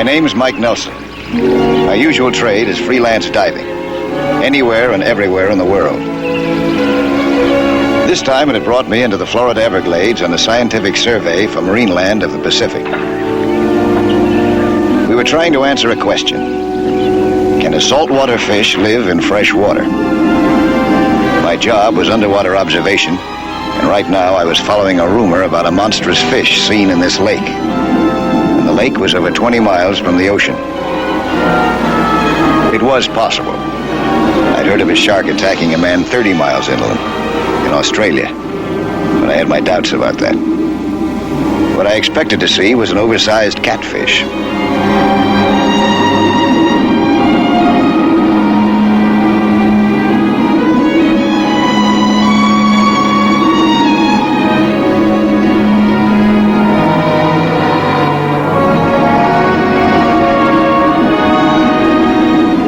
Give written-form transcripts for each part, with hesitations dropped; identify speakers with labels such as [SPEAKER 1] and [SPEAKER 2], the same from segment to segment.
[SPEAKER 1] My name's Mike Nelson. My usual trade is freelance diving, anywhere and everywhere in the world. This time it had brought me into the Florida Everglades on a scientific survey for marine land of the Pacific. We were trying to answer a question. Can a saltwater fish live in fresh water? My job was underwater observation, and right now I was following a rumor about a monstrous fish seen in this lake. The lake was over 20 miles from the ocean. It was possible. I'd heard of a shark attacking a man 30 miles inland, in Australia, but I had my doubts about that. What I expected to see was an oversized catfish.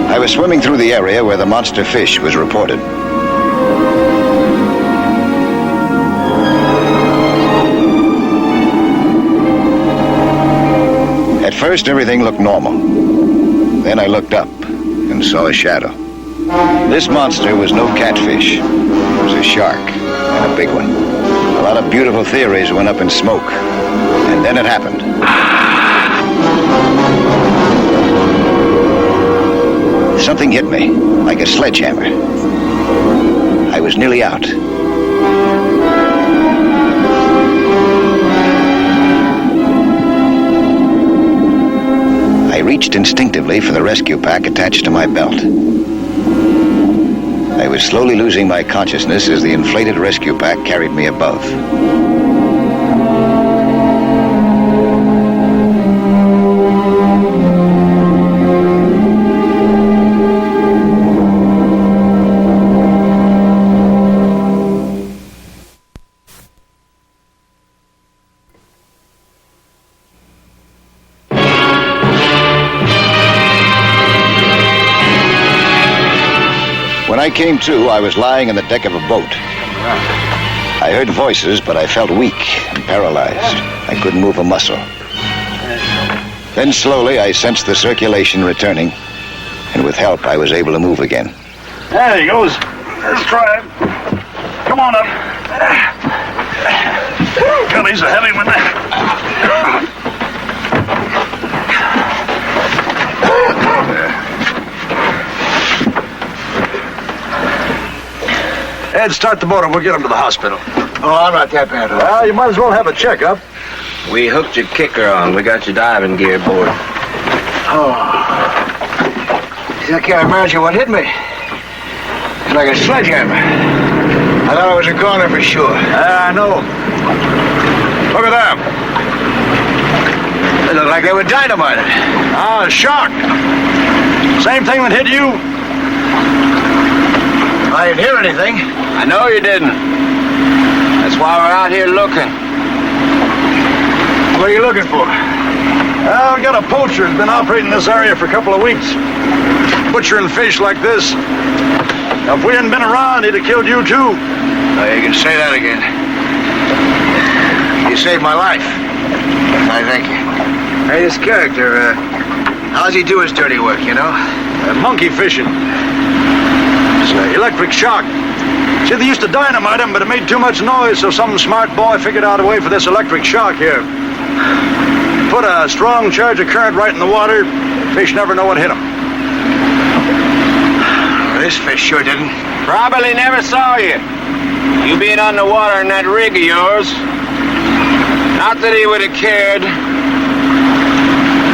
[SPEAKER 1] I was swimming through the area where the monster fish was reported. At first, everything looked normal. Then I looked up and saw a shadow. This monster was no catfish. It was a shark, and a big one. A lot of beautiful theories went up in smoke. And then it happened. Something hit me, like a sledgehammer. I was nearly out. I reached instinctively for the rescue pack attached to my belt. I was slowly losing my consciousness as the inflated rescue pack carried me above. When I came to, I was lying on the deck of a boat. I heard voices, but I felt weak and paralyzed. I couldn't move a muscle. Then slowly I sensed the circulation returning, and with help I was able to move again.
[SPEAKER 2] There he goes. Let's try it. Come on up. God, he's a heavy one. Ed, start the motor. We'll get him to the hospital.
[SPEAKER 3] Oh, I'm not that bad.
[SPEAKER 2] Well, you might as well have a checkup.
[SPEAKER 4] We hooked your kicker on. We got your diving gear aboard.
[SPEAKER 3] Oh. I can't imagine what hit me. It's like a sledgehammer. I thought it was a goner for sure.
[SPEAKER 2] I know. Look at them.
[SPEAKER 3] They look like they were dynamited.
[SPEAKER 2] Ah, a shark. Same thing that hit you.
[SPEAKER 3] I didn't hear anything.
[SPEAKER 4] I know you didn't. That's why we're out here looking.
[SPEAKER 3] What are you looking for?
[SPEAKER 2] Well, we got a poacher who's been operating this area for a couple of weeks. Butchering fish like this. Now, if we hadn't been around, he'd have killed you too.
[SPEAKER 3] Oh, you can say that again. You saved my life. I thank you. Hey, this character, how's he do his dirty work, you know?
[SPEAKER 2] Monkey fishing. It's an electric shark. See, they used to dynamite him, but it made too much noise, so some smart boy figured out a way for this electric shark here. Put a strong charge of current right in the water, fish never know what hit him.
[SPEAKER 3] This fish sure didn't.
[SPEAKER 4] Probably never saw you. You being underwater in that rig of yours. Not that he would have cared.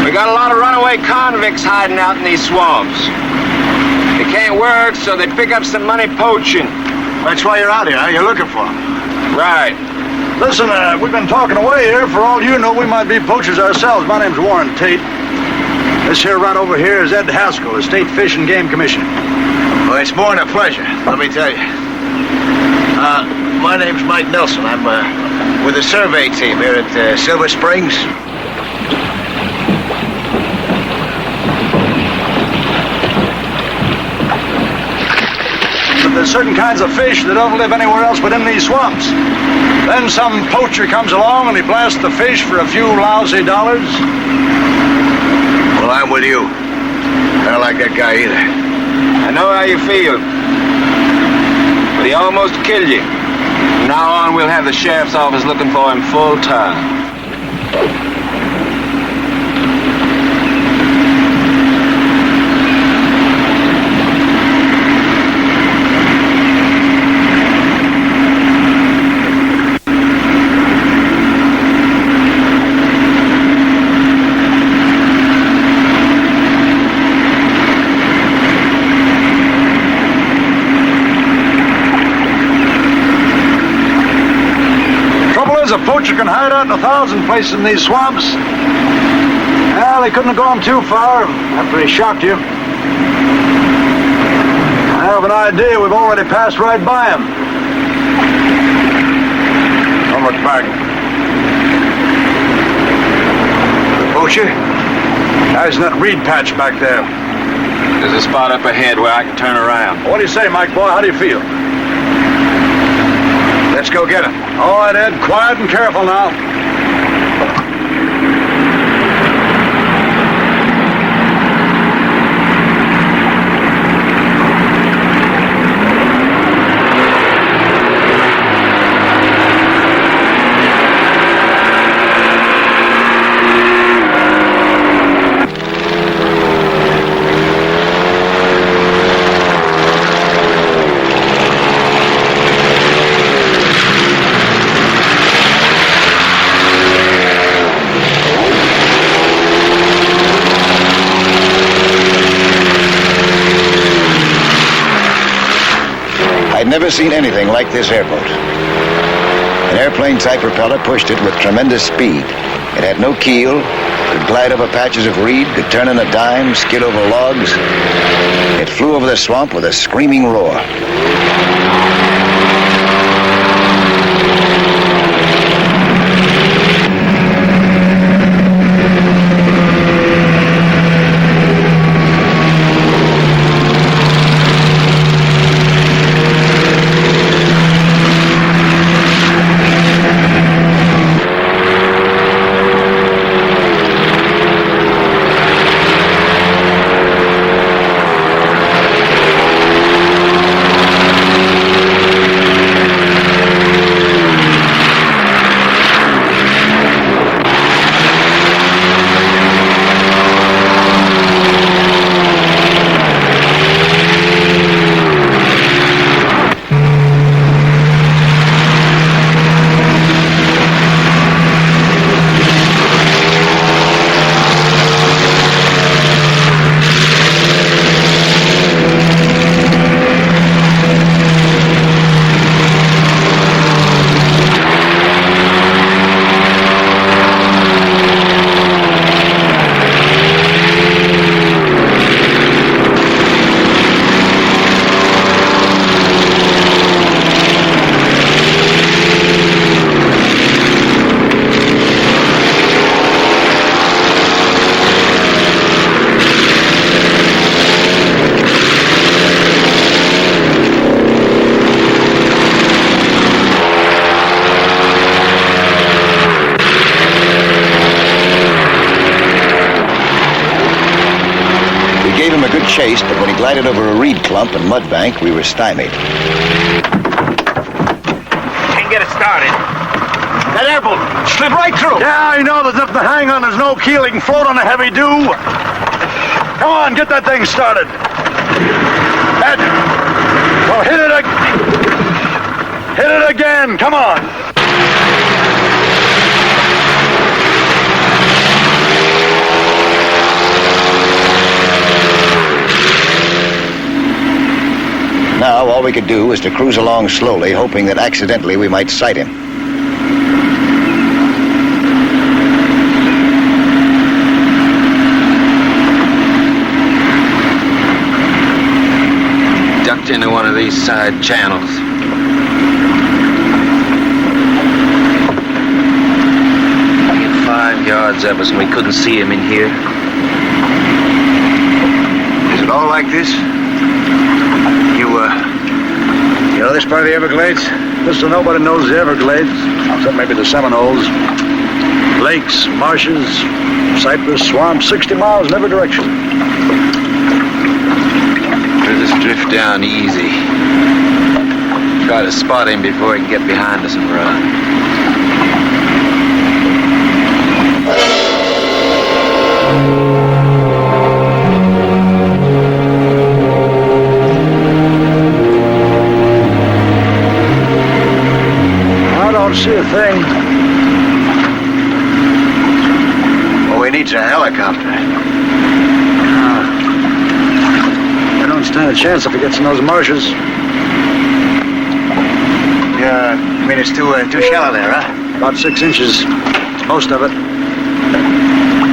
[SPEAKER 4] We got a lot of runaway convicts hiding out in these swamps. They can't work, so they pick up some money poaching.
[SPEAKER 3] That's why you're out here, huh? You're looking for him.
[SPEAKER 4] Right.
[SPEAKER 2] Listen, we've been talking away here. For all you know, we might be poachers ourselves. My name's Warren Tate. This here right over here is Ed Haskell, the State Fish and Game Commissioner.
[SPEAKER 3] Well, it's more than a pleasure, let me tell you. My name's Mike Nelson. I'm with the survey team here at Silver Springs.
[SPEAKER 2] But there's certain kinds of fish that don't live anywhere else but in these swamps. Then some poacher comes along and he blasts the fish for a few lousy dollars.
[SPEAKER 3] Well, I'm with you. I don't like that guy either.
[SPEAKER 4] I know how you feel. But he almost killed you. From now on, we'll have the sheriff's office looking for him full time.
[SPEAKER 2] A poacher can hide out in 1,000 places in these swamps. Well, they couldn't have gone too far after he shocked you. I have an idea we've already passed right by him. Don't look back.
[SPEAKER 3] The poacher?
[SPEAKER 2] Guys in that reed patch back there.
[SPEAKER 4] There's a spot up ahead where I can turn around.
[SPEAKER 2] What do you say, Mike boy? How do you feel?
[SPEAKER 3] Let's go get him.
[SPEAKER 2] All right, Ed. Quiet and careful now.
[SPEAKER 1] I'd never seen anything like this airboat. An airplane-type propeller pushed it with tremendous speed. It had no keel, could glide over patches of reed, could turn on a dime, skid over logs. It flew over the swamp with a screaming roar. Chased, but when he glided over a reed clump and mud bank, we were stymied.
[SPEAKER 3] Can't get it started. That airboat slid right through.
[SPEAKER 2] Yeah, I know. There's nothing to hang on. There's no keel. He can float on a heavy dew. Come on, get that thing started. Ed, well, hit it again. Come on.
[SPEAKER 1] Now, all we could do was to cruise along slowly, hoping that accidentally we might sight him.
[SPEAKER 4] Ducked into one of these side channels. He had 5 yards of us and we couldn't see him in here.
[SPEAKER 3] Is it all like this? You know this part of the Everglades?
[SPEAKER 2] Just so nobody knows the Everglades, except maybe the Seminoles. Lakes, marshes, cypress swamps, 60 miles in every direction.
[SPEAKER 4] We'll just drift down easy. Try to spot him before he can get behind us and run.
[SPEAKER 2] I don't see a thing.
[SPEAKER 3] All we need's a helicopter.
[SPEAKER 2] I don't stand a chance if he gets in those marshes.
[SPEAKER 3] Yeah, I mean it's too shallow there, huh?
[SPEAKER 2] About 6 inches, most of it.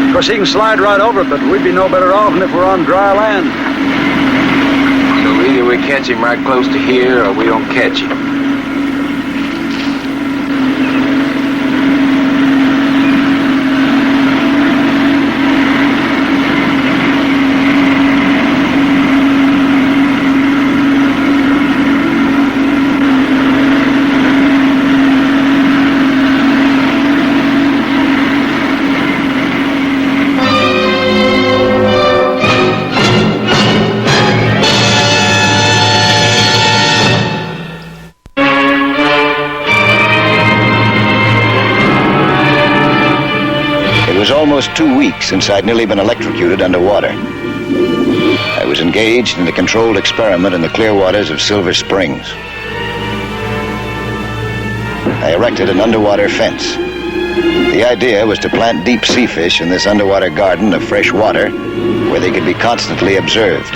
[SPEAKER 2] Of course, he can slide right over it, but we'd be no better off than if we're on dry land.
[SPEAKER 4] So either we catch him right close to here or we don't catch him.
[SPEAKER 1] It was almost 2 weeks since I'd nearly been electrocuted underwater. I was engaged in a controlled experiment in the clear waters of Silver Springs. I erected an underwater fence. The idea was to plant deep sea fish in this underwater garden of fresh water where they could be constantly observed.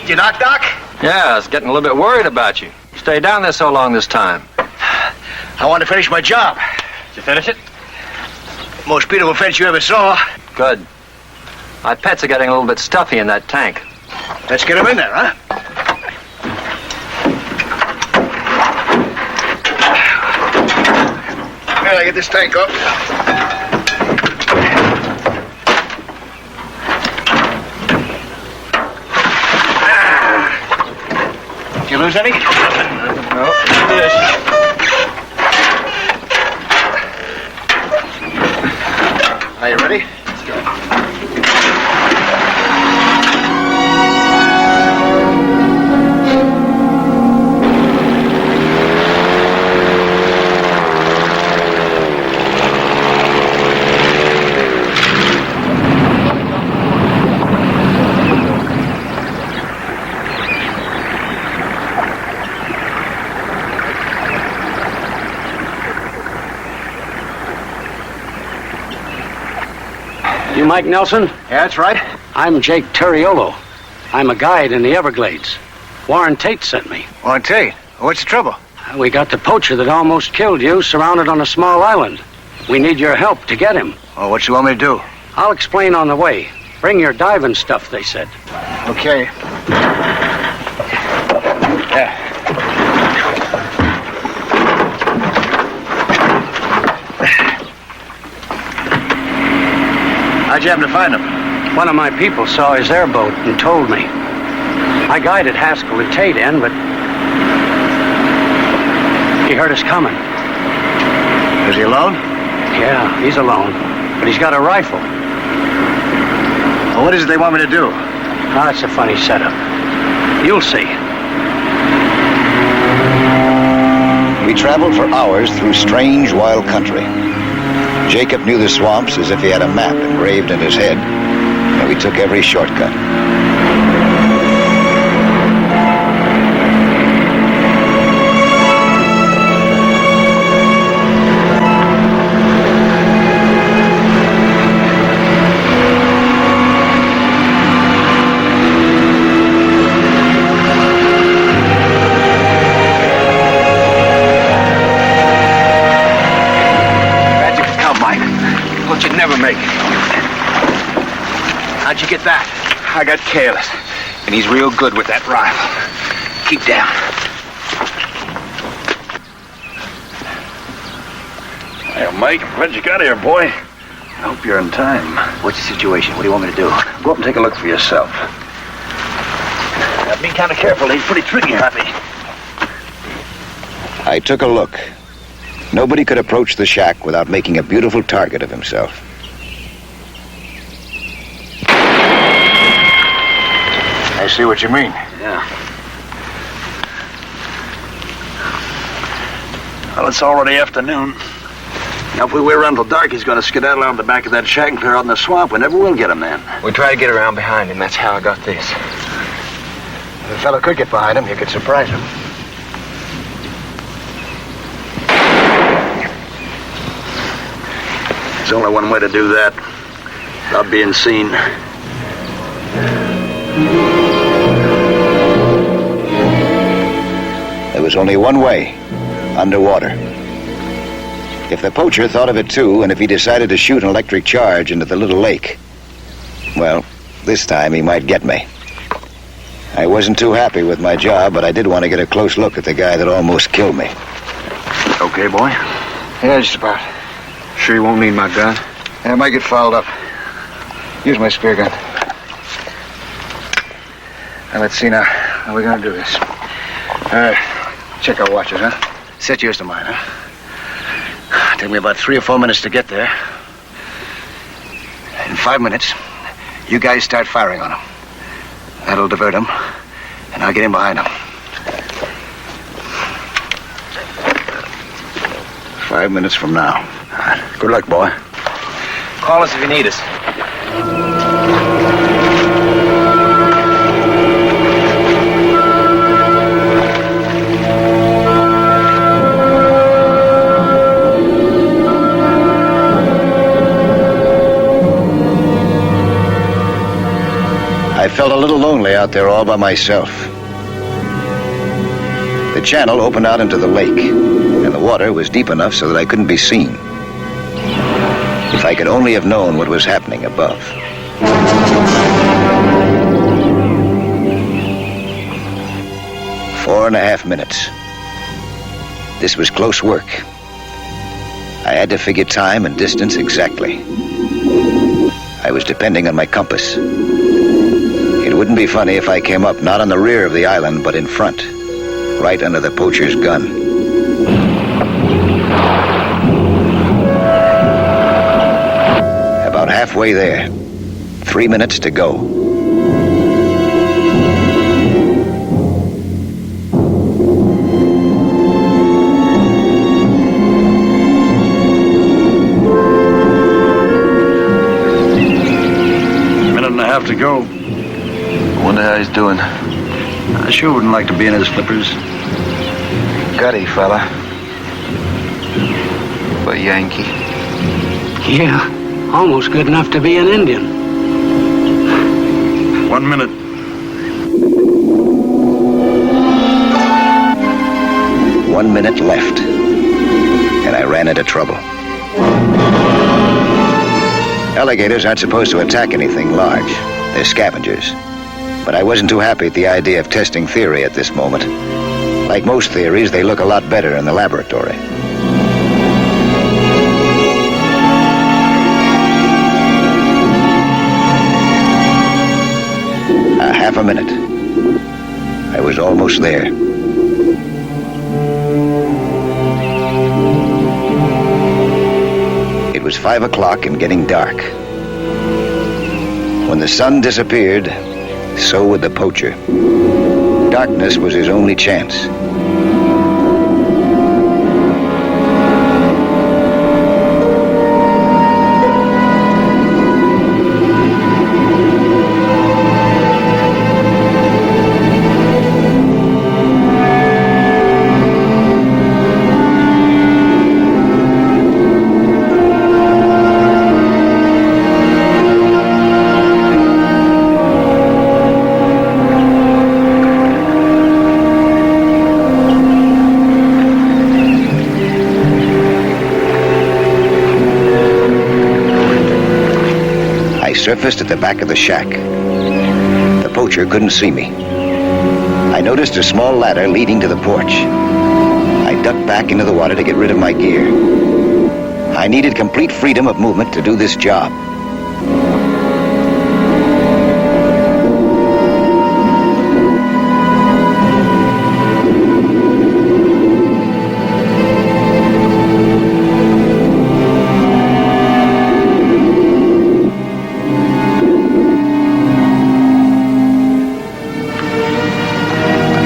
[SPEAKER 3] You knock, Doc?
[SPEAKER 5] Yeah, I was getting a little bit worried about you. You stayed down there so long this time.
[SPEAKER 3] I want to finish my job.
[SPEAKER 5] Did you finish it?
[SPEAKER 3] Most beautiful fence you ever saw.
[SPEAKER 5] Good. My pets are getting a little bit stuffy in that tank.
[SPEAKER 3] Let's get them in there, huh? Well, I get this tank up. Did you lose any?
[SPEAKER 5] No. This.
[SPEAKER 3] Are you ready?
[SPEAKER 5] Let's go.
[SPEAKER 6] You Mike Nelson?
[SPEAKER 3] Yeah, that's right.
[SPEAKER 6] I'm Jake Terriolo. I'm a guide in the Everglades. Warren Tate sent me.
[SPEAKER 3] Warren Tate, what's the trouble?
[SPEAKER 6] We got the poacher that almost killed you surrounded on a small island. We need your help to get him.
[SPEAKER 3] Oh, what you want me to do?
[SPEAKER 6] I'll explain on the way. Bring your diving stuff, they said.
[SPEAKER 3] Okay. Yeah. How'd you happen to find him?
[SPEAKER 6] One of my people saw his airboat and told me. I guided Haskell and Tate in, but he heard us coming.
[SPEAKER 3] Is he alone?
[SPEAKER 6] Yeah, he's alone, but he's got a rifle.
[SPEAKER 3] Well, what is it they want me to do?
[SPEAKER 6] Oh, that's a funny setup. You'll see.
[SPEAKER 1] We traveled for hours through strange, wild country. Jacob knew the swamps as if he had a map engraved in his head, and we took every shortcut.
[SPEAKER 3] How'd you get that?
[SPEAKER 4] I got careless, and he's real good with that rifle.
[SPEAKER 3] Keep down.
[SPEAKER 2] Hey, Mike, I'm glad you got here, boy. I hope you're in time.
[SPEAKER 3] What's the situation? What do you want me to do?
[SPEAKER 2] Go up and take a look for yourself. Be kind of careful. He's pretty tricky, Happy.
[SPEAKER 1] I took a look. Nobody could approach the shack without making a beautiful target of himself.
[SPEAKER 2] I see what you mean.
[SPEAKER 3] Yeah.
[SPEAKER 2] Well, it's already afternoon. Now, if we wait around till dark, he's going to skedaddle out the back of that shack and clear out in the swamp. We never will get him then.
[SPEAKER 4] We try to get around behind him. That's how I got this.
[SPEAKER 3] If a fellow could get behind him, you could surprise him.
[SPEAKER 2] There's only one way to do that, without being seen.
[SPEAKER 1] There was only one way, underwater. If the poacher thought of it too, and if he decided to shoot an electric charge into the little lake, well, this time he might get me. I wasn't too happy with my job, but I did want to get a close look at the guy that almost killed me.
[SPEAKER 2] Okay, boy?
[SPEAKER 3] Yeah, just about.
[SPEAKER 4] Sure you won't need my gun?
[SPEAKER 3] Yeah, I might get fouled up. Use my spear gun. Now, let's see now. How are we going to do this? Check our watches, huh? Set yours to mine, huh? Take me about 3 or 4 minutes to get there. In 5 minutes, you guys start firing on him. That'll divert him, and I'll get in behind him.
[SPEAKER 1] 5 minutes from now.
[SPEAKER 2] All right. Good luck, boy.
[SPEAKER 4] Call us if you need us.
[SPEAKER 1] I felt a little lonely out there all by myself. The channel opened out into the lake, and the water was deep enough so that I couldn't be seen. If I could only have known what was happening above. 4.5 minutes. This was close work. I had to figure time and distance exactly. I was depending on my compass. It wouldn't be funny if I came up not on the rear of the island, but in front, right under the poacher's gun. About halfway there. 3 minutes to go.
[SPEAKER 2] Minute and a half to go.
[SPEAKER 4] Wonder how he's doing.
[SPEAKER 2] I sure wouldn't like to be in his flippers.
[SPEAKER 4] Gutty fella. But Yankee.
[SPEAKER 6] Yeah, almost good enough to be an Indian.
[SPEAKER 2] 1 minute.
[SPEAKER 1] One minute left, and I ran into trouble. Alligators aren't supposed to attack anything large. They're scavengers. But I wasn't too happy at the idea of testing theory at this moment. Like most theories, they look a lot better in the laboratory. A half a minute. I was almost there. It was 5 o'clock and getting dark. When the sun disappeared, so would the poacher. Darkness was his only chance. surfaced at the back of the shack. The poacher couldn't see me. I noticed a small ladder leading to the porch. I ducked back into the water to get rid of my gear. I needed complete freedom of movement to do this job.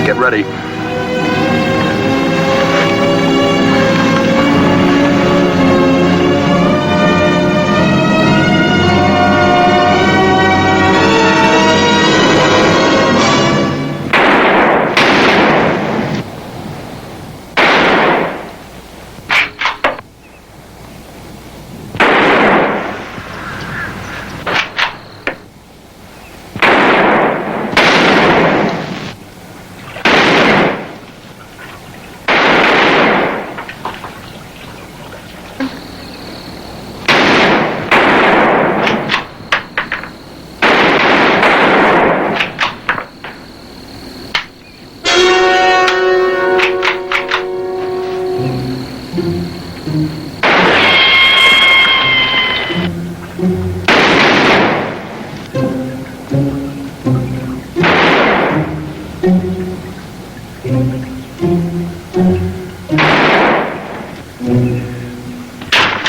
[SPEAKER 2] Get ready.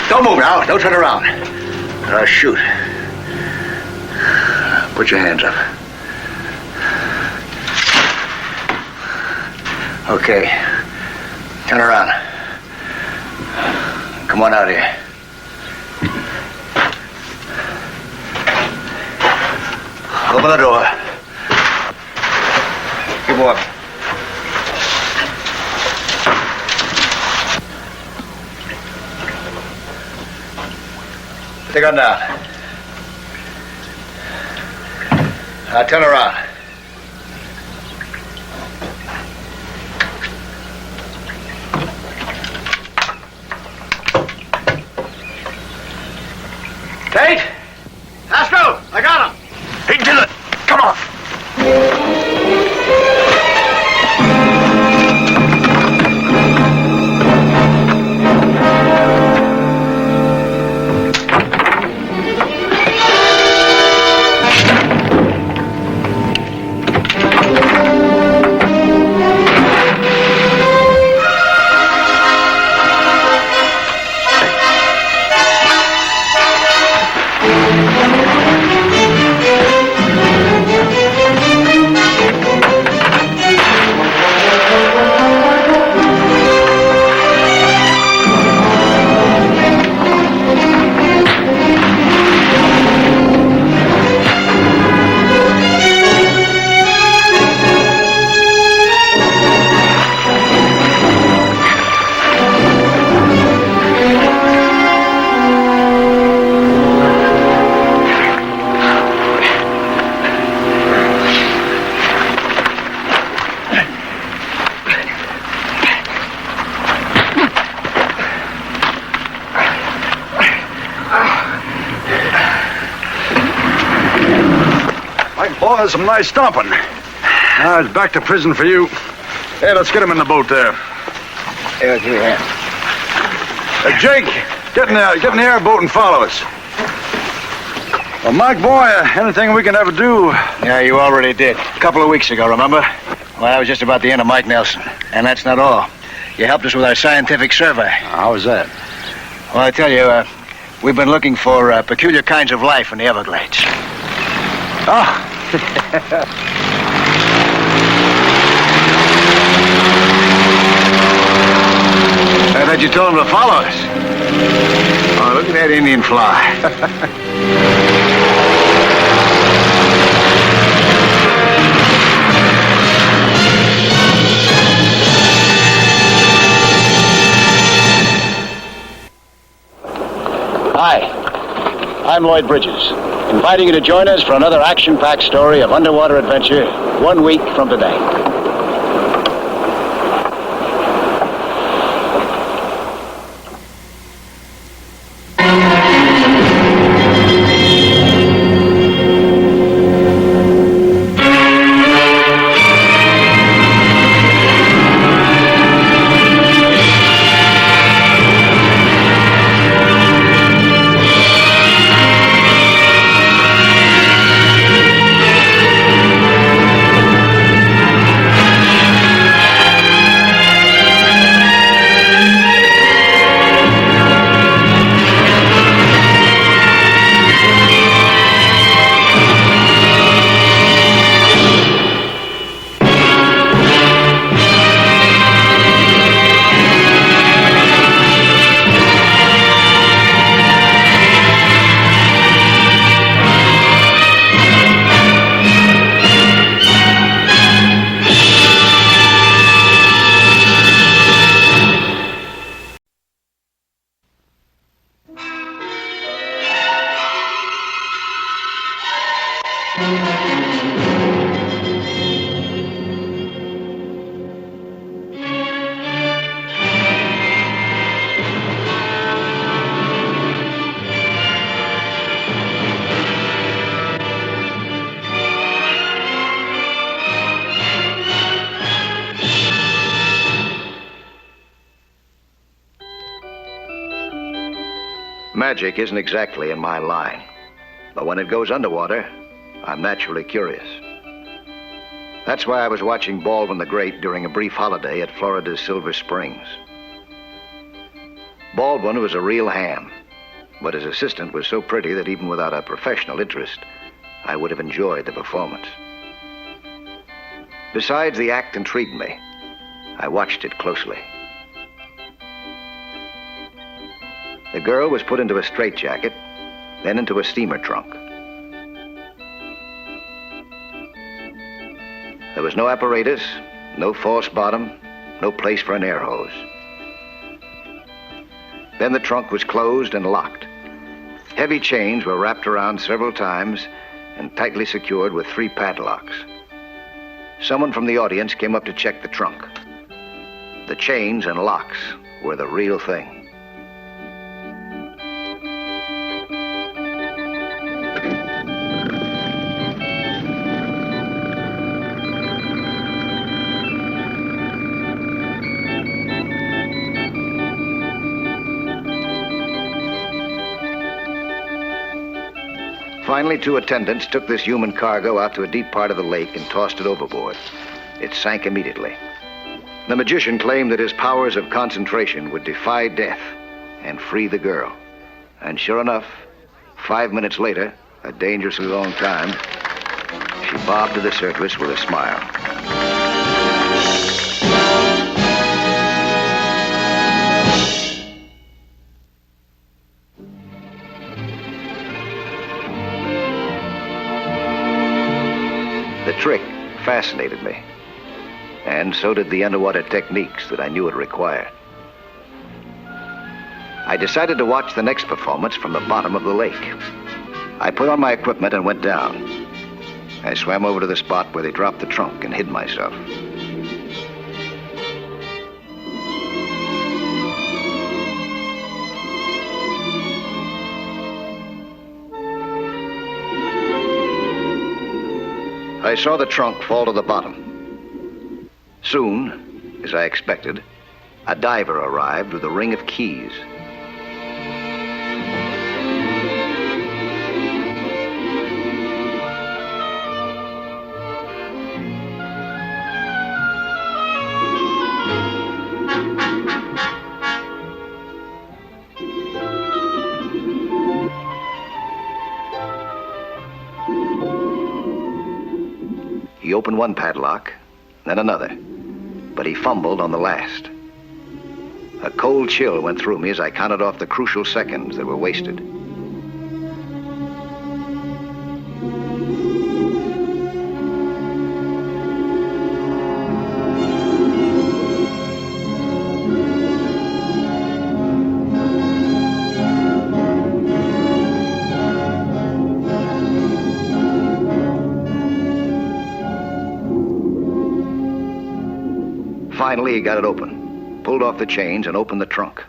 [SPEAKER 3] Don't move now. Don't turn around. Or I'll shoot. Put your hands up. Okay. Turn around. Come on out here. Open the door. Keep walking. Put the gun down. Now turn around. Tate! Haskell! I got him! He did it! Come on!
[SPEAKER 2] Boy, that's some nice stomping. Now it's back to prison for you. Hey, let's get him in the boat there.
[SPEAKER 3] Here, give me a hand.
[SPEAKER 2] Jake, get in the airboat and follow us. Well, Mike, boy, anything we can ever do?
[SPEAKER 3] Yeah, you already did. A couple of weeks ago, remember? Well, that was just about the end of Mike Nelson. And that's not all. You helped us with our scientific survey.
[SPEAKER 2] How was that?
[SPEAKER 3] Well, I tell you, we've been looking for peculiar kinds of life in the Everglades.
[SPEAKER 2] Oh.
[SPEAKER 3] I thought you told him to follow us. Oh, look at that Indian fly.
[SPEAKER 1] Hi, I'm Lloyd Bridges, inviting you to join us for another action-packed story of underwater adventure 1 week from today. Magic isn't exactly in my line, but when it goes underwater, I'm naturally curious. That's why I was watching Baldwin the Great during a brief holiday at Florida's Silver Springs. Baldwin was a real ham, but his assistant was so pretty that even without a professional interest, I would have enjoyed the performance. Besides, the act intrigued me. I watched it closely. The girl was put into a straitjacket, then into a steamer trunk. There was no apparatus, no false bottom, no place for an air hose. Then the trunk was closed and locked. Heavy chains were wrapped around several times and tightly secured with 3 padlocks. Someone from the audience came up to check the trunk. The chains and locks were the real thing. Finally, 2 attendants took this human cargo out to a deep part of the lake and tossed it overboard. It sank immediately. The magician claimed that his powers of concentration would defy death and free the girl. And sure enough, 5 minutes later, a dangerously long time, she bobbed to the surface with a smile. The trick fascinated me, and so did the underwater techniques that I knew it required. I decided to watch the next performance from the bottom of the lake. I put on my equipment and went down. I swam over to the spot where they dropped the trunk and hid myself. I saw the trunk fall to the bottom. Soon, as I expected, a diver arrived with a ring of keys. He opened one padlock, then another, but he fumbled on the last. A cold chill went through me as I counted off the crucial seconds that were wasted. Finally, he got it open, pulled off the chains, and opened the trunk.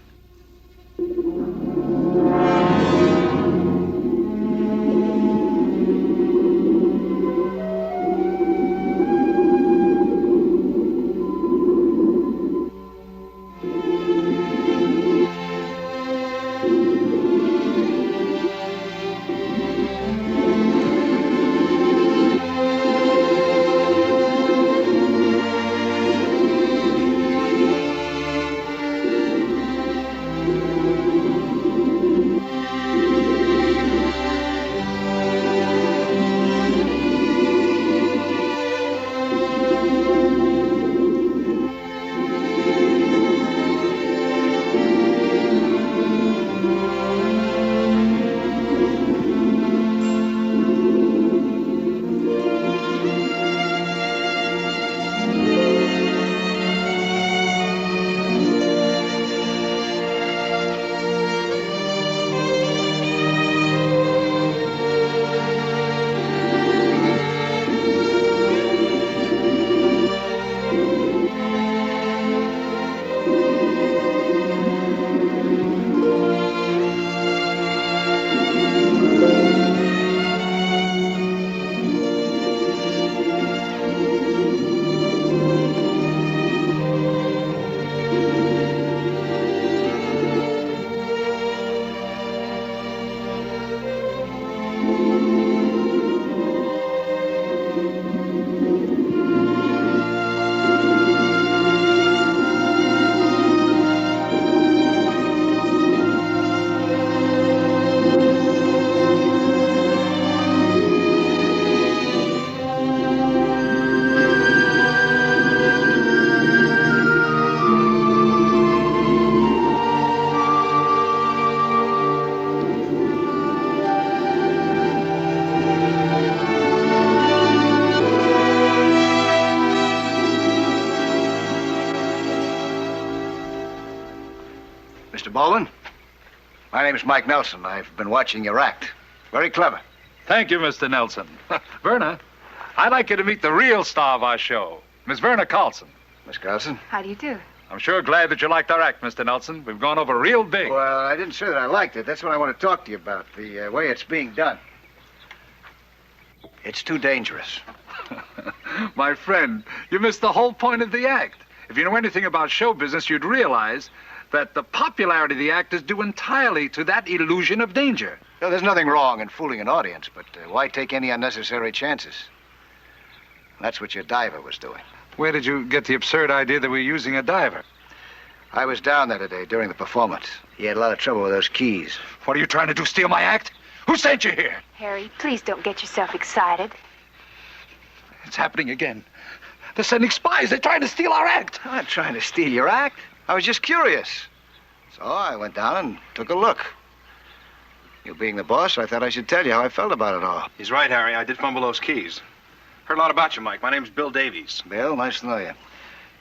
[SPEAKER 3] My name's Mike Nelson. I've been watching your act. Very clever.
[SPEAKER 7] Thank you, Mr. Nelson. Verna, I'd like you to meet the real star of our show, Miss Verna Carlson.
[SPEAKER 3] Miss Carlson?
[SPEAKER 8] How do you do?
[SPEAKER 7] I'm sure glad that you liked our act, Mr. Nelson. We've gone over real big.
[SPEAKER 3] Well, I didn't say that I liked it. That's what I want to talk to you about, the way it's being done. It's too dangerous.
[SPEAKER 7] My friend, you missed the whole point of the act. If you know anything about show business, you'd realize that the popularity of the act is due entirely to that illusion of danger.
[SPEAKER 3] No, there's nothing wrong in fooling an audience, but why take any unnecessary chances? That's what your diver was doing.
[SPEAKER 7] Where did you get the absurd idea that we're using a diver?
[SPEAKER 3] I was down there today during the performance. He had a lot of trouble with those keys.
[SPEAKER 7] What are you trying to do, steal my act? Who sent you here?
[SPEAKER 8] Harry, please don't get yourself excited.
[SPEAKER 7] It's happening again. They're sending spies. They're trying to steal our act.
[SPEAKER 3] I'm not trying to steal your act. I was just curious. So I went down and took a look. You being the boss, I thought I should tell you how I felt about it all.
[SPEAKER 9] He's right, Harry. I did fumble those keys. Heard a lot about you, Mike. My name's Bill Davies.
[SPEAKER 3] Bill, nice to know you.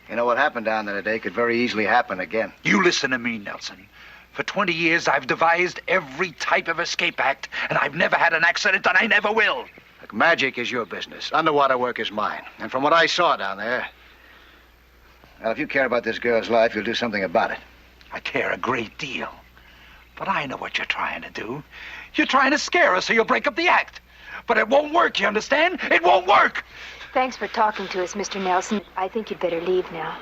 [SPEAKER 3] You know, what happened down there today could very easily happen again.
[SPEAKER 7] You listen to me, Nelson. For 20 years, I've devised every type of escape act, and I've never had an accident, and I never will.
[SPEAKER 3] Look, magic is your business. Underwater work is mine. And from what I saw down there... Well, if you care about this girl's life, you'll do something about it.
[SPEAKER 7] I care a great deal. But I know what you're trying to do. You're trying to scare us so you'll break up the act. But it won't work, you understand? It won't work!
[SPEAKER 8] Thanks for talking to us, Mr. Nelson. I think you'd better leave now.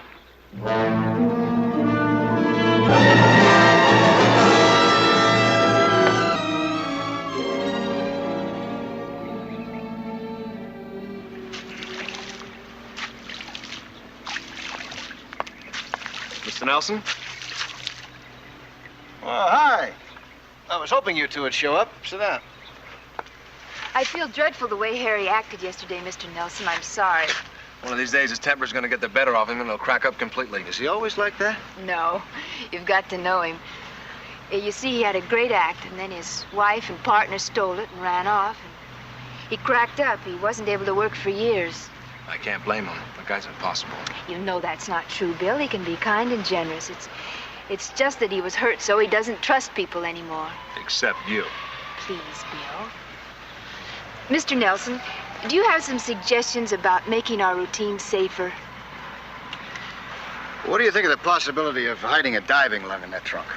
[SPEAKER 9] Mr. Nelson?
[SPEAKER 3] Well, hi. I was hoping you two would show up. Sit down.
[SPEAKER 8] I feel dreadful the way Harry acted yesterday, Mr. Nelson. I'm sorry.
[SPEAKER 9] One of these days, his temper's going to get the better of him, and he'll crack up completely.
[SPEAKER 3] Is he always like that?
[SPEAKER 8] No, you've got to know him. You see, he had a great act, and then his wife and partner stole it and ran off. And he cracked up. He wasn't able to work for years.
[SPEAKER 9] I can't blame him. The guy's impossible.
[SPEAKER 8] You know that's not true, Bill. He can be kind and generous. It's just that he was hurt, so he doesn't trust people anymore.
[SPEAKER 9] Except you.
[SPEAKER 8] Please, Bill. Mr. Nelson, do you have some suggestions about making our routine safer?
[SPEAKER 3] What do you think of the possibility of hiding a diving lung in that trunk?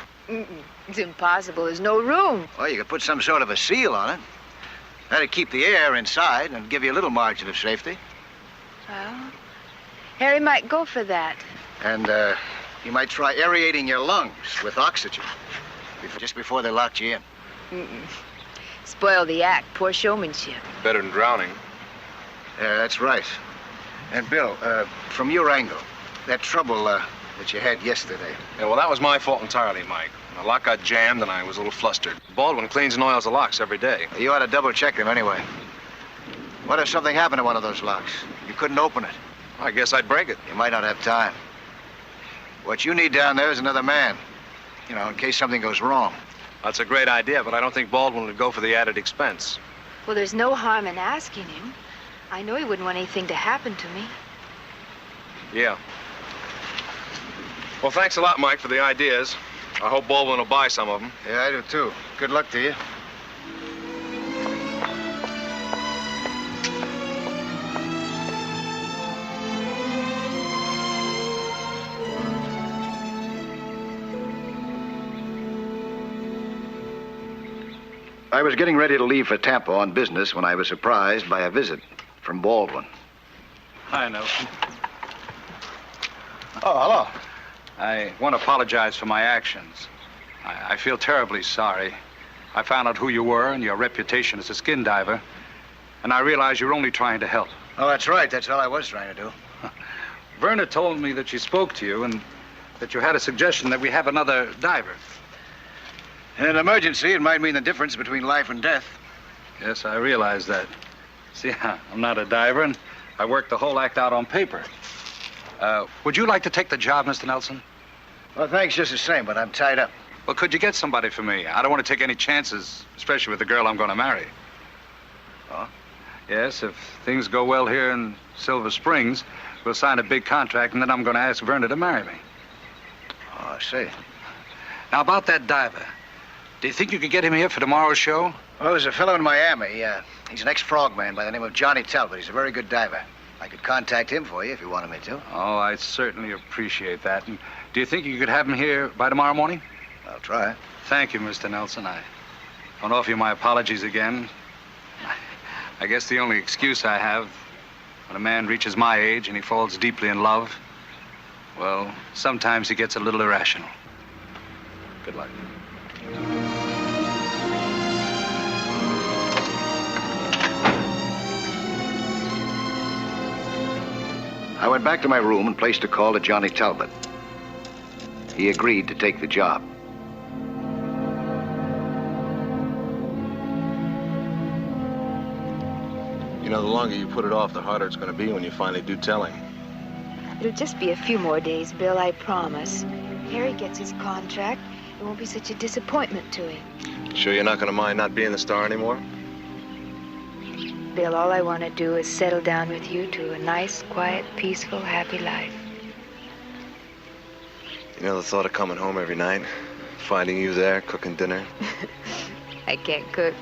[SPEAKER 8] It's impossible. There's no room.
[SPEAKER 3] Well, you could put some sort of a seal on it. That'd keep the air inside and give you a little margin of safety.
[SPEAKER 8] Well, Harry might go for that.
[SPEAKER 3] And, you might try aerating your lungs with oxygen just before they locked you in.
[SPEAKER 8] Spoil the act. Poor showmanship.
[SPEAKER 9] Better than drowning.
[SPEAKER 3] Yeah, that's right. And, Bill, from your angle, that trouble that you had yesterday.
[SPEAKER 9] Yeah, well, that was my fault entirely, Mike. The lock got jammed, and I was a little flustered. Baldwin cleans and oils the locks every day.
[SPEAKER 3] You ought to double-check them anyway. What if something happened to one of those locks? You couldn't open it.
[SPEAKER 9] I guess I'd break it.
[SPEAKER 3] You might not have time. What you need down there is another man. You know, in case something goes wrong.
[SPEAKER 9] That's a great idea, but I don't think Baldwin would go for the added expense.
[SPEAKER 8] Well, there's no harm in asking him. I know he wouldn't want anything to happen to me.
[SPEAKER 9] Yeah. Well, thanks a lot, Mike, for the ideas. I hope Baldwin will buy some of them.
[SPEAKER 3] Yeah, I do, too. Good luck to you. I was getting ready to leave for Tampa on business when I was surprised by a visit from Baldwin.
[SPEAKER 7] Hi, Nelson.
[SPEAKER 3] Oh, hello.
[SPEAKER 7] I want to apologize for my actions. I feel terribly sorry. I found out who you were and your reputation as a skin diver, and I realized you were only trying to help.
[SPEAKER 3] Oh, that's right. That's all I was trying to do.
[SPEAKER 7] Verna told me that she spoke to you and that you had a suggestion that we have another diver.
[SPEAKER 3] In an emergency, it might mean the difference between life and death.
[SPEAKER 7] Yes, I realize that. See, I'm not a diver, and I worked the whole act out on paper. Would you like to take the job, Mr. Nelson?
[SPEAKER 3] Well, thanks just the same, but I'm tied up.
[SPEAKER 7] Well, could you get somebody for me? I don't want to take any chances, especially with the girl I'm going to marry.
[SPEAKER 3] Oh?
[SPEAKER 7] Yes, if things go well here in Silver Springs, we'll sign a big contract, and then I'm going to ask Verna to marry me.
[SPEAKER 3] Oh, I see.
[SPEAKER 7] Now, about that diver.
[SPEAKER 6] Do you think you could get him here for tomorrow's show?
[SPEAKER 3] Well, there's a fellow in Miami. He's an ex-frogman by the name of Johnny Talbot. He's a very good diver. I could contact him for you if you wanted me to.
[SPEAKER 6] Oh, I certainly appreciate that. And do you think you could have him here by tomorrow morning?
[SPEAKER 3] I'll try.
[SPEAKER 6] Thank you, Mr. Nelson. I want to offer you my apologies again. I guess the only excuse I have, when a man reaches my age and he falls deeply in love, well, sometimes he gets a little irrational. Good luck.
[SPEAKER 3] I went back to my room and placed a call to Johnny Talbot. He agreed to take the job.
[SPEAKER 9] You know, the longer you put it off, the harder it's going to be when you finally do tell him.
[SPEAKER 8] It'll just be a few more days, Bill, I promise. Harry gets his contract. It won't be such a disappointment to him.
[SPEAKER 9] Sure you're not going to mind not being the star anymore?
[SPEAKER 8] Bill, all I want to do is settle down with you to a nice, quiet, peaceful, happy life.
[SPEAKER 9] You know, the thought of coming home every night, finding you there, cooking dinner.
[SPEAKER 8] I can't cook.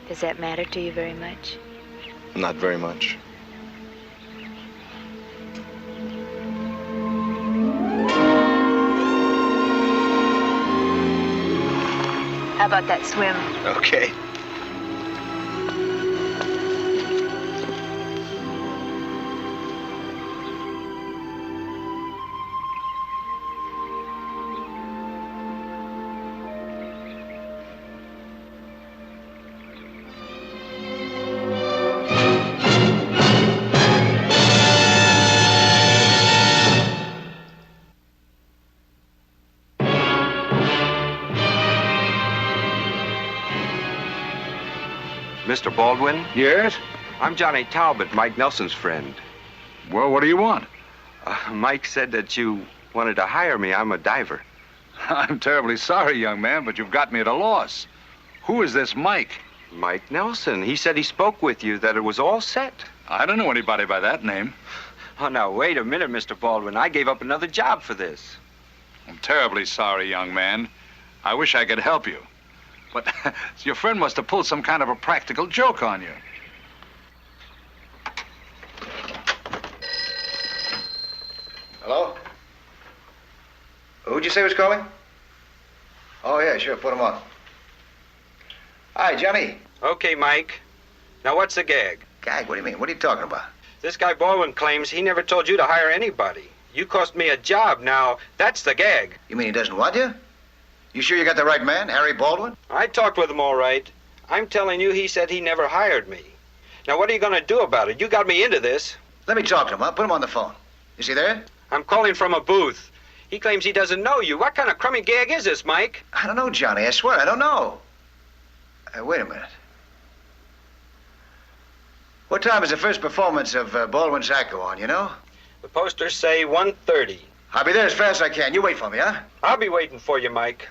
[SPEAKER 8] Does that matter to you very much?
[SPEAKER 9] Not very much.
[SPEAKER 8] How about that swim?
[SPEAKER 3] Okay.
[SPEAKER 10] Mr. Baldwin?
[SPEAKER 6] Yes?
[SPEAKER 10] I'm Johnny Talbot, Mike Nelson's friend.
[SPEAKER 6] Well, what do you want?
[SPEAKER 10] Mike said that you wanted to hire me. I'm a diver.
[SPEAKER 6] I'm terribly sorry, young man, but you've got me at a loss. Who is this Mike?
[SPEAKER 10] Mike Nelson. He said he spoke with you, that it was all set.
[SPEAKER 6] I don't know anybody by that name.
[SPEAKER 10] Oh, now, wait a minute, Mr. Baldwin. I gave up another job for this.
[SPEAKER 6] I'm terribly sorry, young man. I wish I could help you. But your friend must have pulled some kind of a practical joke on you.
[SPEAKER 3] Hello? Who'd you say was calling? Oh, yeah, sure. Put him on. Hi, Johnny.
[SPEAKER 10] Okay, Mike. Now, what's the gag?
[SPEAKER 3] Gag? What do you mean? What are you talking about?
[SPEAKER 10] This guy Baldwin claims he never told you to hire anybody. You cost me a job. Now, that's the gag.
[SPEAKER 3] You mean he doesn't want you? You sure you got the right man, Harry Baldwin?
[SPEAKER 10] I talked with him all right. I'm telling you, he said he never hired me. Now, what are you going to do about it? You got me into this.
[SPEAKER 3] Let me talk to him. I'll put him on the phone. Is he there?
[SPEAKER 10] I'm calling from a booth. He claims he doesn't know you. What kind of crummy gag is this, Mike?
[SPEAKER 3] I don't know, Johnny. I swear, I don't know. Wait a minute. What time is the first performance of Baldwin's act go on, you know?
[SPEAKER 10] The posters say 1:30.
[SPEAKER 3] I'll be there as fast as I can. You wait for me, huh?
[SPEAKER 10] I'll be waiting for you, Mike.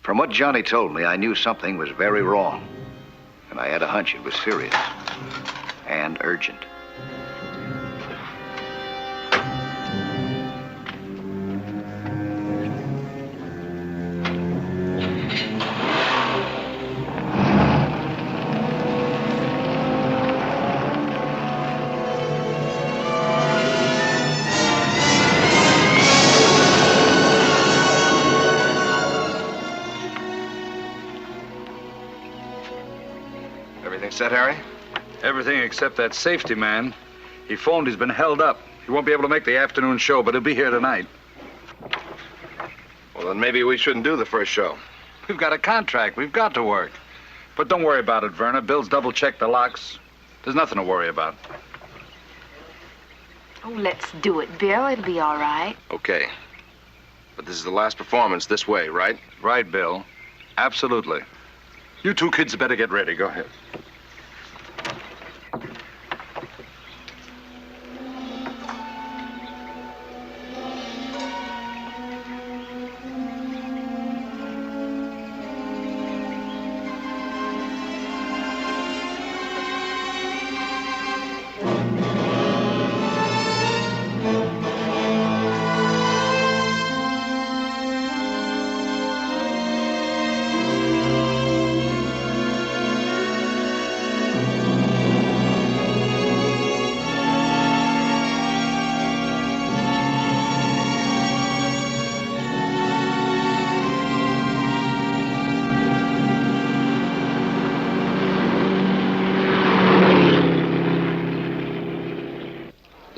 [SPEAKER 3] From what Johnny told me, I knew something was very wrong. And I had a hunch it was serious and urgent.
[SPEAKER 9] Set, Harry?
[SPEAKER 6] Everything except that safety man. He phoned he's been held up. He won't be able to make the afternoon show, but he'll be here tonight.
[SPEAKER 9] Well, then maybe we shouldn't do the first show.
[SPEAKER 6] We've got a contract. We've got to work. But don't worry about it, Verna. Bill's double-checked the locks. There's nothing to worry about.
[SPEAKER 8] Oh, let's do it, Bill. It'll be all right.
[SPEAKER 9] Okay. But this is the last performance this way, right?
[SPEAKER 6] Right, Bill. Absolutely. You two kids better get ready. Go ahead.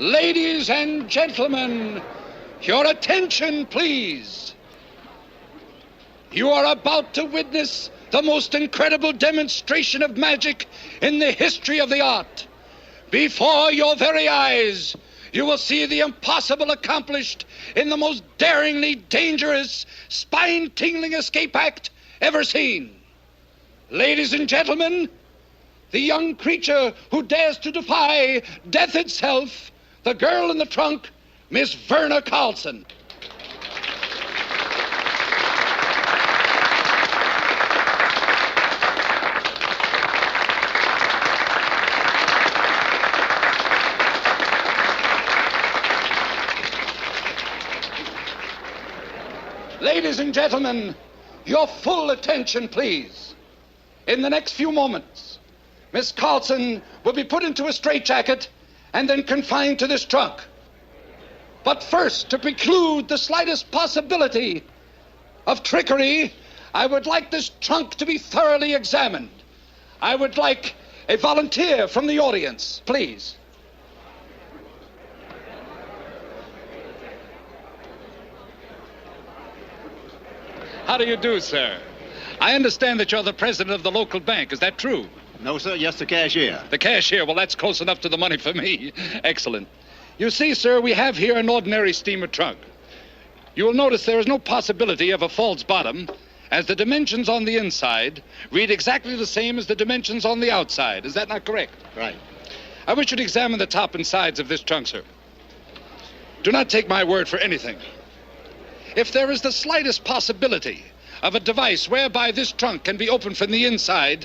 [SPEAKER 11] Ladies and gentlemen, your attention, please. You are about to witness the most incredible demonstration of magic in the history of the art. Before your very eyes, you will see the impossible accomplished in the most daringly dangerous, spine-tingling escape act ever seen. Ladies and gentlemen, the young creature who dares to defy death itself, the girl in the trunk, Miss Verna Carlson. Ladies and gentlemen, your full attention, please. In the next few moments, Miss Carlson will be put into a straitjacket and then confined to this trunk. But first, to preclude the slightest possibility of trickery, I would like this trunk to be thoroughly examined. I would like a volunteer from the audience, please. How do you do, sir? I understand that you're the president of the local bank. Is that true?
[SPEAKER 12] No, sir, just the cashier.
[SPEAKER 11] The cashier? Well, that's close enough to the money for me. Excellent. You see, sir, we have here an ordinary steamer trunk. You will notice there is no possibility of a false bottom, as the dimensions on the inside read exactly the same as the dimensions on the outside. Is that not correct?
[SPEAKER 12] Right.
[SPEAKER 11] I wish you to examine the top and sides of this trunk, sir. Do not take my word for anything. If there is the slightest possibility of a device whereby this trunk can be opened from the inside,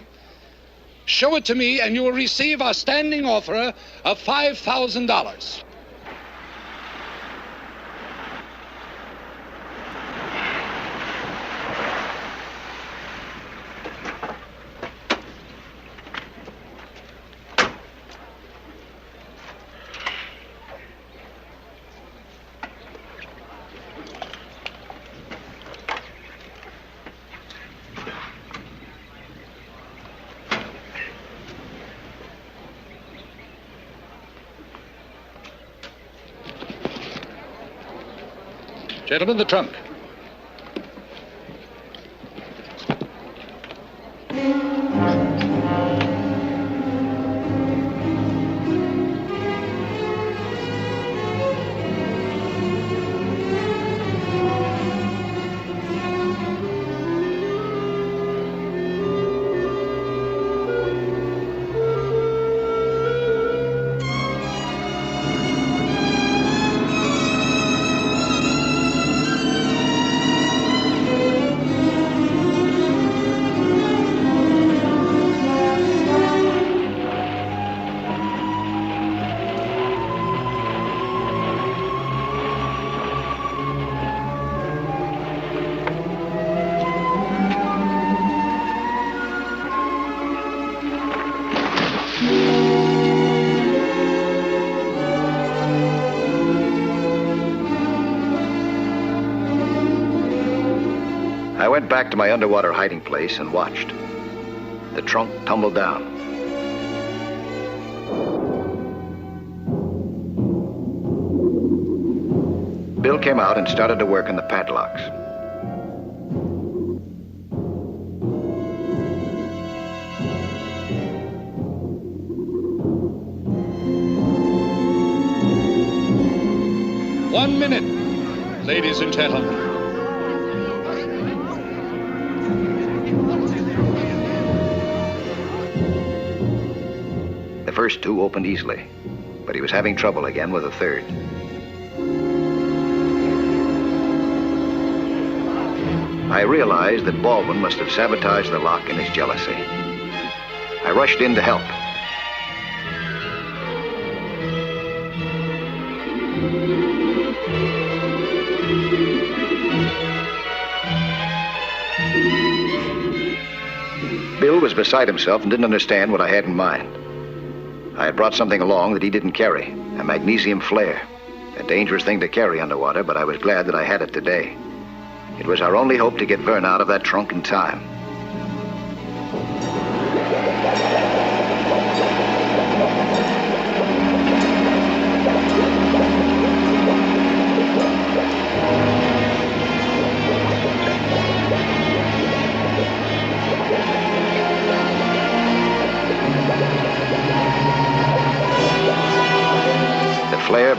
[SPEAKER 11] show it to me and you will receive our standing offer of $5,000. Gentlemen, the trunk.
[SPEAKER 1] I went back to my underwater hiding place and watched. The trunk tumbled down. Bill came out and started to work on the padlocks.
[SPEAKER 11] One minute, ladies and gentlemen.
[SPEAKER 1] The first two opened easily, but he was having trouble again with the third. I realized that Baldwin must have sabotaged the lock in his jealousy. I rushed in to help. Bill was beside himself and didn't understand what I had in mind. I had brought something along that he didn't carry, a magnesium flare. A dangerous thing to carry underwater, but I was glad that I had it today. It was our only hope to get Vern out of that trunk in time.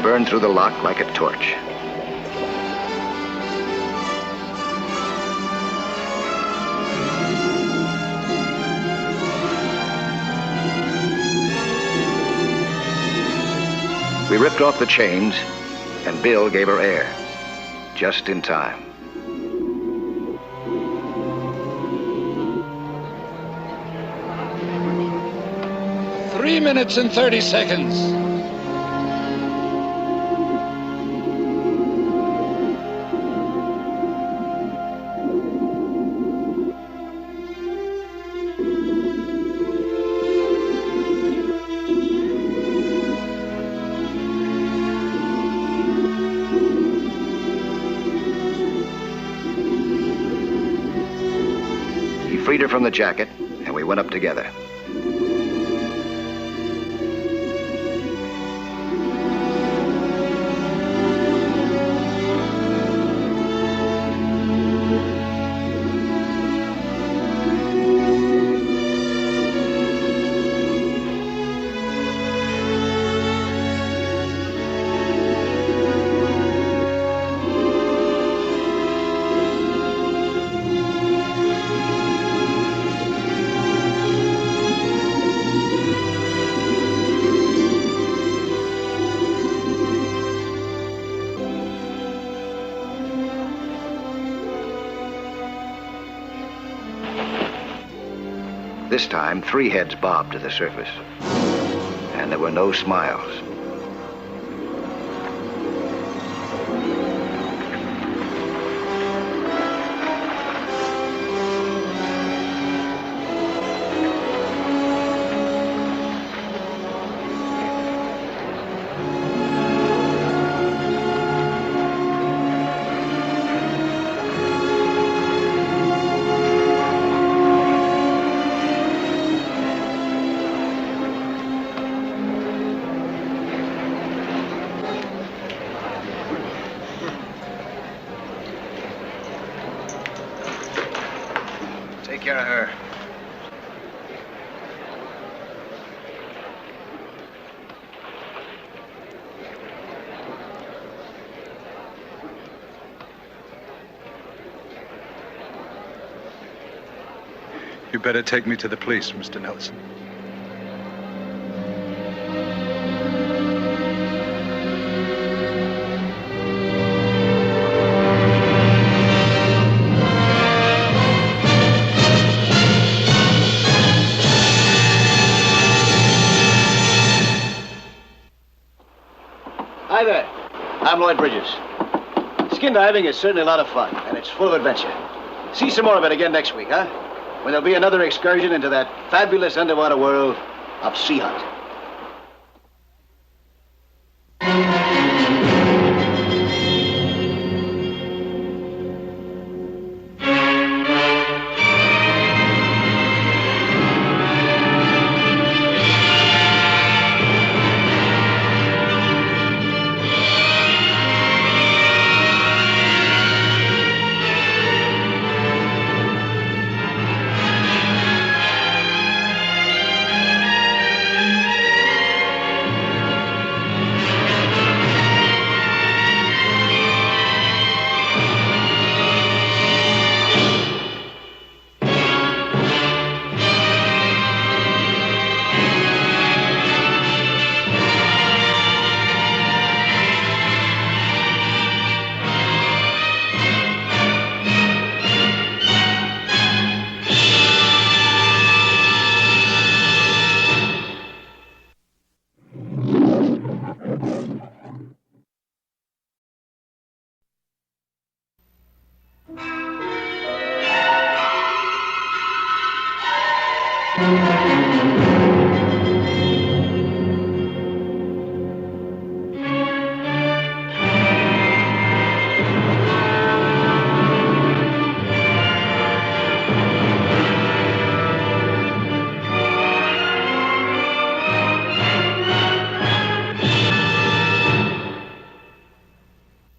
[SPEAKER 3] burned through the lock like a torch. We ripped off the chains, and Bill gave her air, just in time.
[SPEAKER 11] Three minutes and 30 seconds.
[SPEAKER 3] He freed her from the jacket, and we went up together. This time, 3 heads bobbed to the surface, and there were no smiles. Take care of her.
[SPEAKER 7] You better take me to the police, Mr. Nelson.
[SPEAKER 12] Hi there. I'm Lloyd Bridges. Skin diving is certainly a lot of fun, and it's full of adventure. See some more of it again next week, huh? When there'll be another excursion into that fabulous underwater world of sea hunt.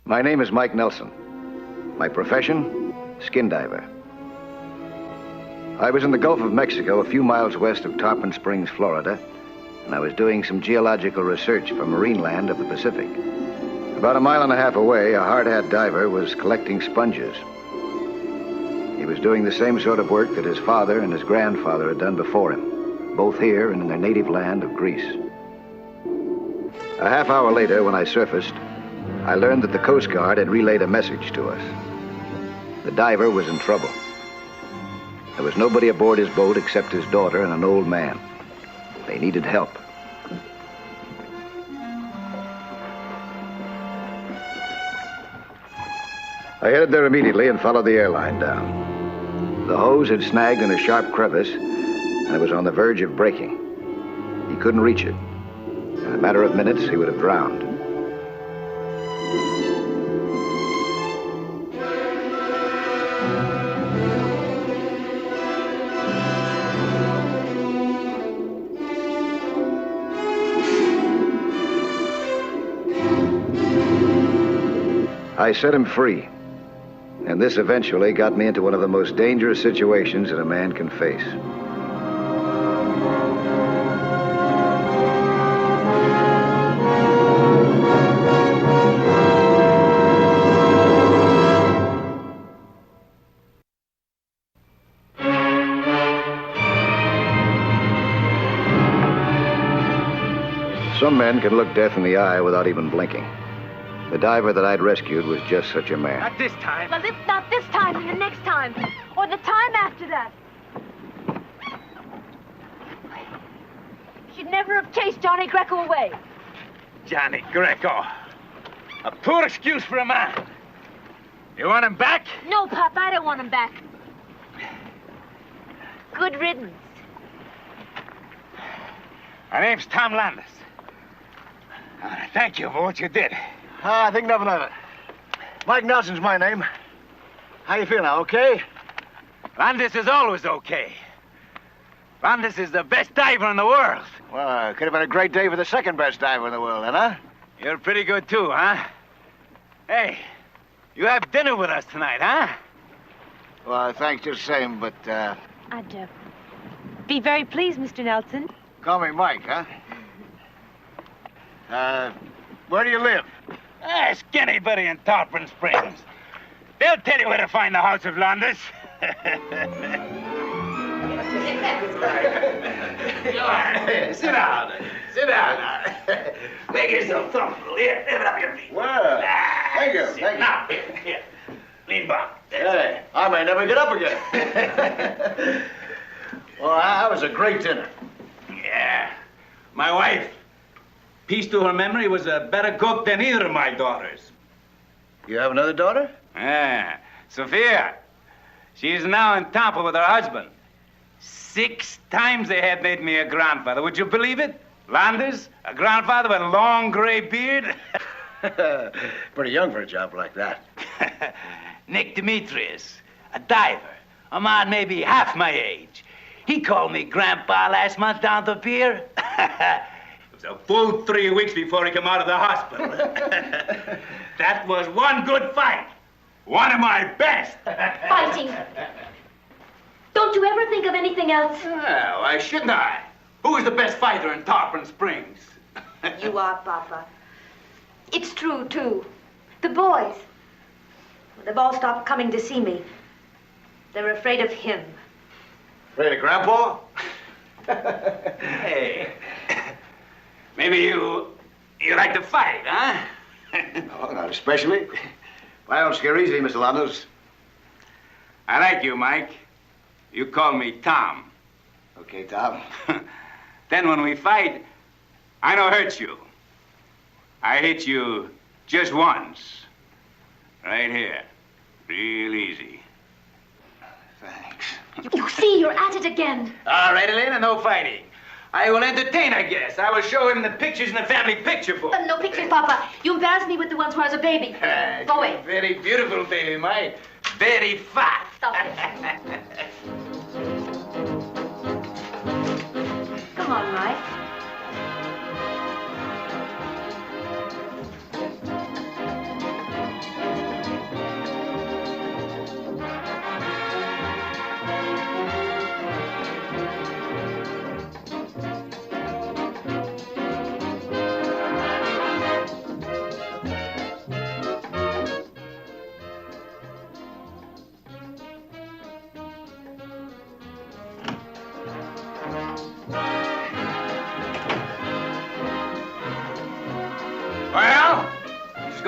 [SPEAKER 3] My name is Mike Nelson. My profession, skin diver. I was in the Gulf of Mexico, a few miles west of Tarpon Springs, Florida, and I was doing some geological research for marine land of the Pacific. About a mile and a half away, a hard-hat diver was collecting sponges. He was doing the same sort of work that his father and his grandfather had done before him, both here and in their native land of Greece. A half hour later, when I surfaced, I learned that the Coast Guard had relayed a message to us. The diver was in trouble. There was nobody aboard his boat except his daughter and an old man. They needed help. I headed there immediately and followed the airline down. The hose had snagged in a sharp crevice, and it was on the verge of breaking. He couldn't reach it. In a matter of minutes, he would have drowned. I set him free, and this eventually got me into one of the most dangerous situations that a man can face. Some men can look death in the eye without even blinking. The diver that I'd rescued was just such a man.
[SPEAKER 13] Not this time.
[SPEAKER 8] Well, if not this time, then the next time. Or the time after that. She'd never have chased Johnny Greco away.
[SPEAKER 13] Johnny Greco. A poor excuse for a man. You want him back?
[SPEAKER 8] No, Pop, I don't want him back. Good riddance.
[SPEAKER 13] My name's Tom Landis. Thank you for what you did.
[SPEAKER 12] I think nothing of it. Mike Nelson's my name. How you feel now, okay?
[SPEAKER 13] Landis is always okay. Landis is the best diver in the world.
[SPEAKER 12] Well, it could have been a great day for the second best diver in the world, then, huh?
[SPEAKER 13] You're pretty good, too, huh? Hey, you have dinner with us tonight, huh?
[SPEAKER 12] Well, thanks just the same, but,
[SPEAKER 8] I'd be very pleased, Mr. Nelson.
[SPEAKER 12] Call me Mike, huh? Where do you live?
[SPEAKER 13] Ask anybody in Tarpon Springs. They'll tell you where to find the house of Landis. Sit down. Sit down. Make yourself comfortable. Here, lift up your feet.
[SPEAKER 12] Well, thank you. Thank you.
[SPEAKER 13] Now, here. Lean back.
[SPEAKER 12] Hey, I may never get up again. Well, that was a great dinner.
[SPEAKER 13] Yeah. My wife, peace to her memory, was a better cook than either of my daughters.
[SPEAKER 12] You have another daughter?
[SPEAKER 13] Yeah. Sophia. She's now in Tampa with her husband. 6 times they had made me a grandfather. Would you believe it? Landis, a grandfather with a long gray beard.
[SPEAKER 12] Pretty young for a job like that.
[SPEAKER 13] Nick Demetrius, a diver, a man maybe half my age. He called me Grandpa last month down the pier. It was a full 3 weeks before he came out of the hospital. That was one good fight. One of my best.
[SPEAKER 8] Fighting. Don't you ever think of anything else?
[SPEAKER 13] Well, why shouldn't I? Who is the best fighter in Tarpon Springs?
[SPEAKER 8] You are, Papa. It's true, too. The boys. They've all stopped coming to see me. They're afraid of him.
[SPEAKER 12] Afraid of Grandpa?
[SPEAKER 13] Hey. Maybe you like to fight, huh?
[SPEAKER 12] No, not especially. I don't scare easily, Mr. Landis.
[SPEAKER 13] I like you, Mike. You call me Tom.
[SPEAKER 12] Okay, Tom.
[SPEAKER 13] Then when we fight, I don't hurt you. I hit you just once. Right here. Real easy.
[SPEAKER 12] Thanks.
[SPEAKER 8] You see, you're at it again.
[SPEAKER 13] All right, Elena, no fighting. I will entertain, I guess. I will show him the pictures in the family picture book.
[SPEAKER 8] No pictures, Papa. You embarrassed me with the ones where I was a baby. Go away.
[SPEAKER 13] Very beautiful baby, Mike. Very fat.
[SPEAKER 8] Stop it. Come on, Mike.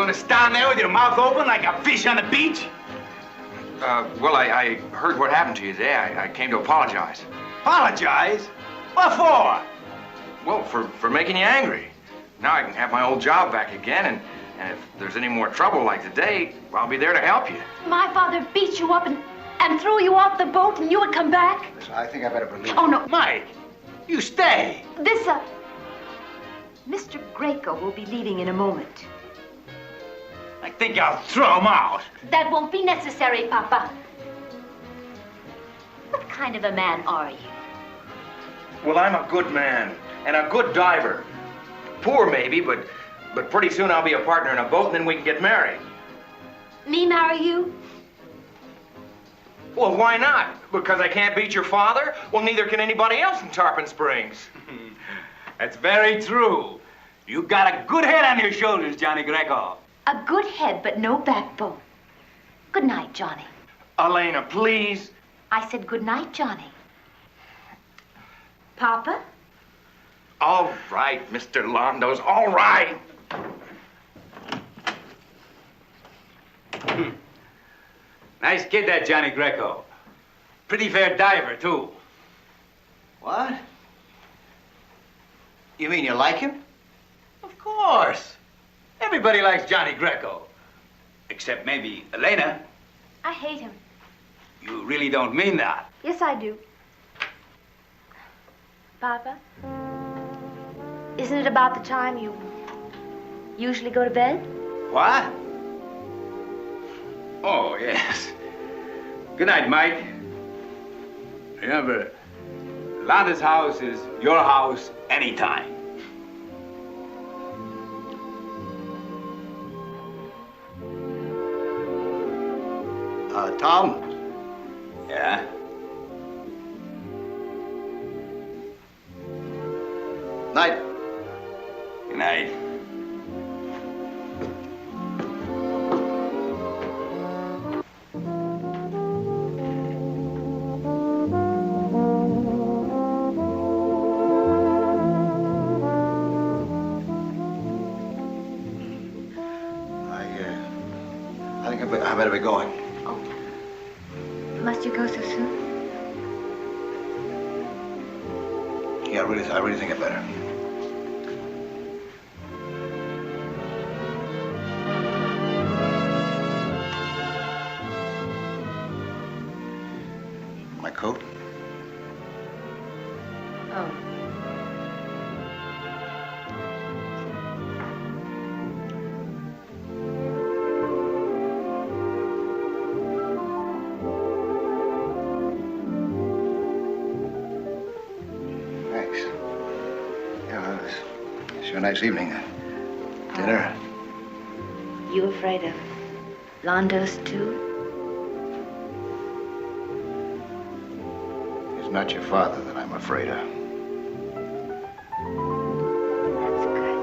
[SPEAKER 13] gonna stand there with your mouth open like a fish on the beach?
[SPEAKER 9] Well, I heard what happened to you today. I came to apologize.
[SPEAKER 13] Apologize? What for?
[SPEAKER 9] Well, for making you angry. Now I can have my old job back again, and if there's any more trouble like today, I'll be there to help you.
[SPEAKER 14] My father beat you up and threw you off the boat and you would come back?
[SPEAKER 3] Listen, I think I better believe
[SPEAKER 14] Oh, no.
[SPEAKER 13] Mike, you stay.
[SPEAKER 14] This, Mr. Greco will be leaving in a moment.
[SPEAKER 13] I think I'll throw him out.
[SPEAKER 14] That won't be necessary, Papa. What kind of a man are you?
[SPEAKER 9] Well, I'm a good man and a good diver. Poor maybe, but pretty soon I'll be a partner in a boat, and then we can get married.
[SPEAKER 14] Me marry you?
[SPEAKER 9] Well, why not? Because I can't beat your father? Well, neither can anybody else in Tarpon Springs.
[SPEAKER 13] That's very true. You got a good head on your shoulders, Johnny Greco.
[SPEAKER 14] A good head, but no backbone. Good night, Johnny.
[SPEAKER 9] Elena, please.
[SPEAKER 14] I said good night, Johnny. Papa?
[SPEAKER 9] All right, Mr. Londos, all right.
[SPEAKER 13] Nice kid, that Johnny Greco. Pretty fair diver, too.
[SPEAKER 12] What? You mean you like him?
[SPEAKER 13] Of course. Everybody likes Johnny Greco. Except maybe Elena.
[SPEAKER 14] I hate him.
[SPEAKER 13] You really don't mean that.
[SPEAKER 14] Yes, I do. Papa? Isn't it about the time you usually go to bed?
[SPEAKER 13] What? Oh, yes. Good night, Mike. Remember, Londa's house is your house anytime.
[SPEAKER 12] Tom?
[SPEAKER 13] Yeah?
[SPEAKER 12] Night.
[SPEAKER 13] Good night.
[SPEAKER 3] I think I better be going.
[SPEAKER 14] Must you go so soon?
[SPEAKER 3] Yeah, I really think I better. My coat?
[SPEAKER 14] Oh.
[SPEAKER 3] Thanks. Yeah, it was sure a nice evening. Dinner.
[SPEAKER 14] You afraid of Londos, too?
[SPEAKER 3] It's not your father that I'm afraid of.
[SPEAKER 14] That's good.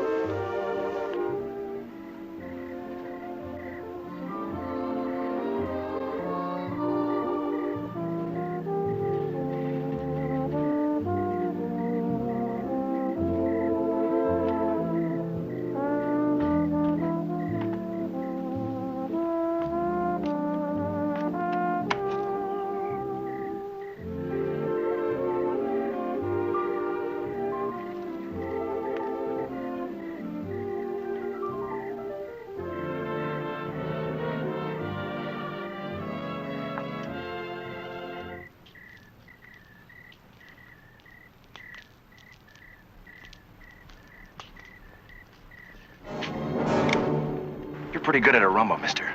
[SPEAKER 9] You're pretty good at a rumba, mister.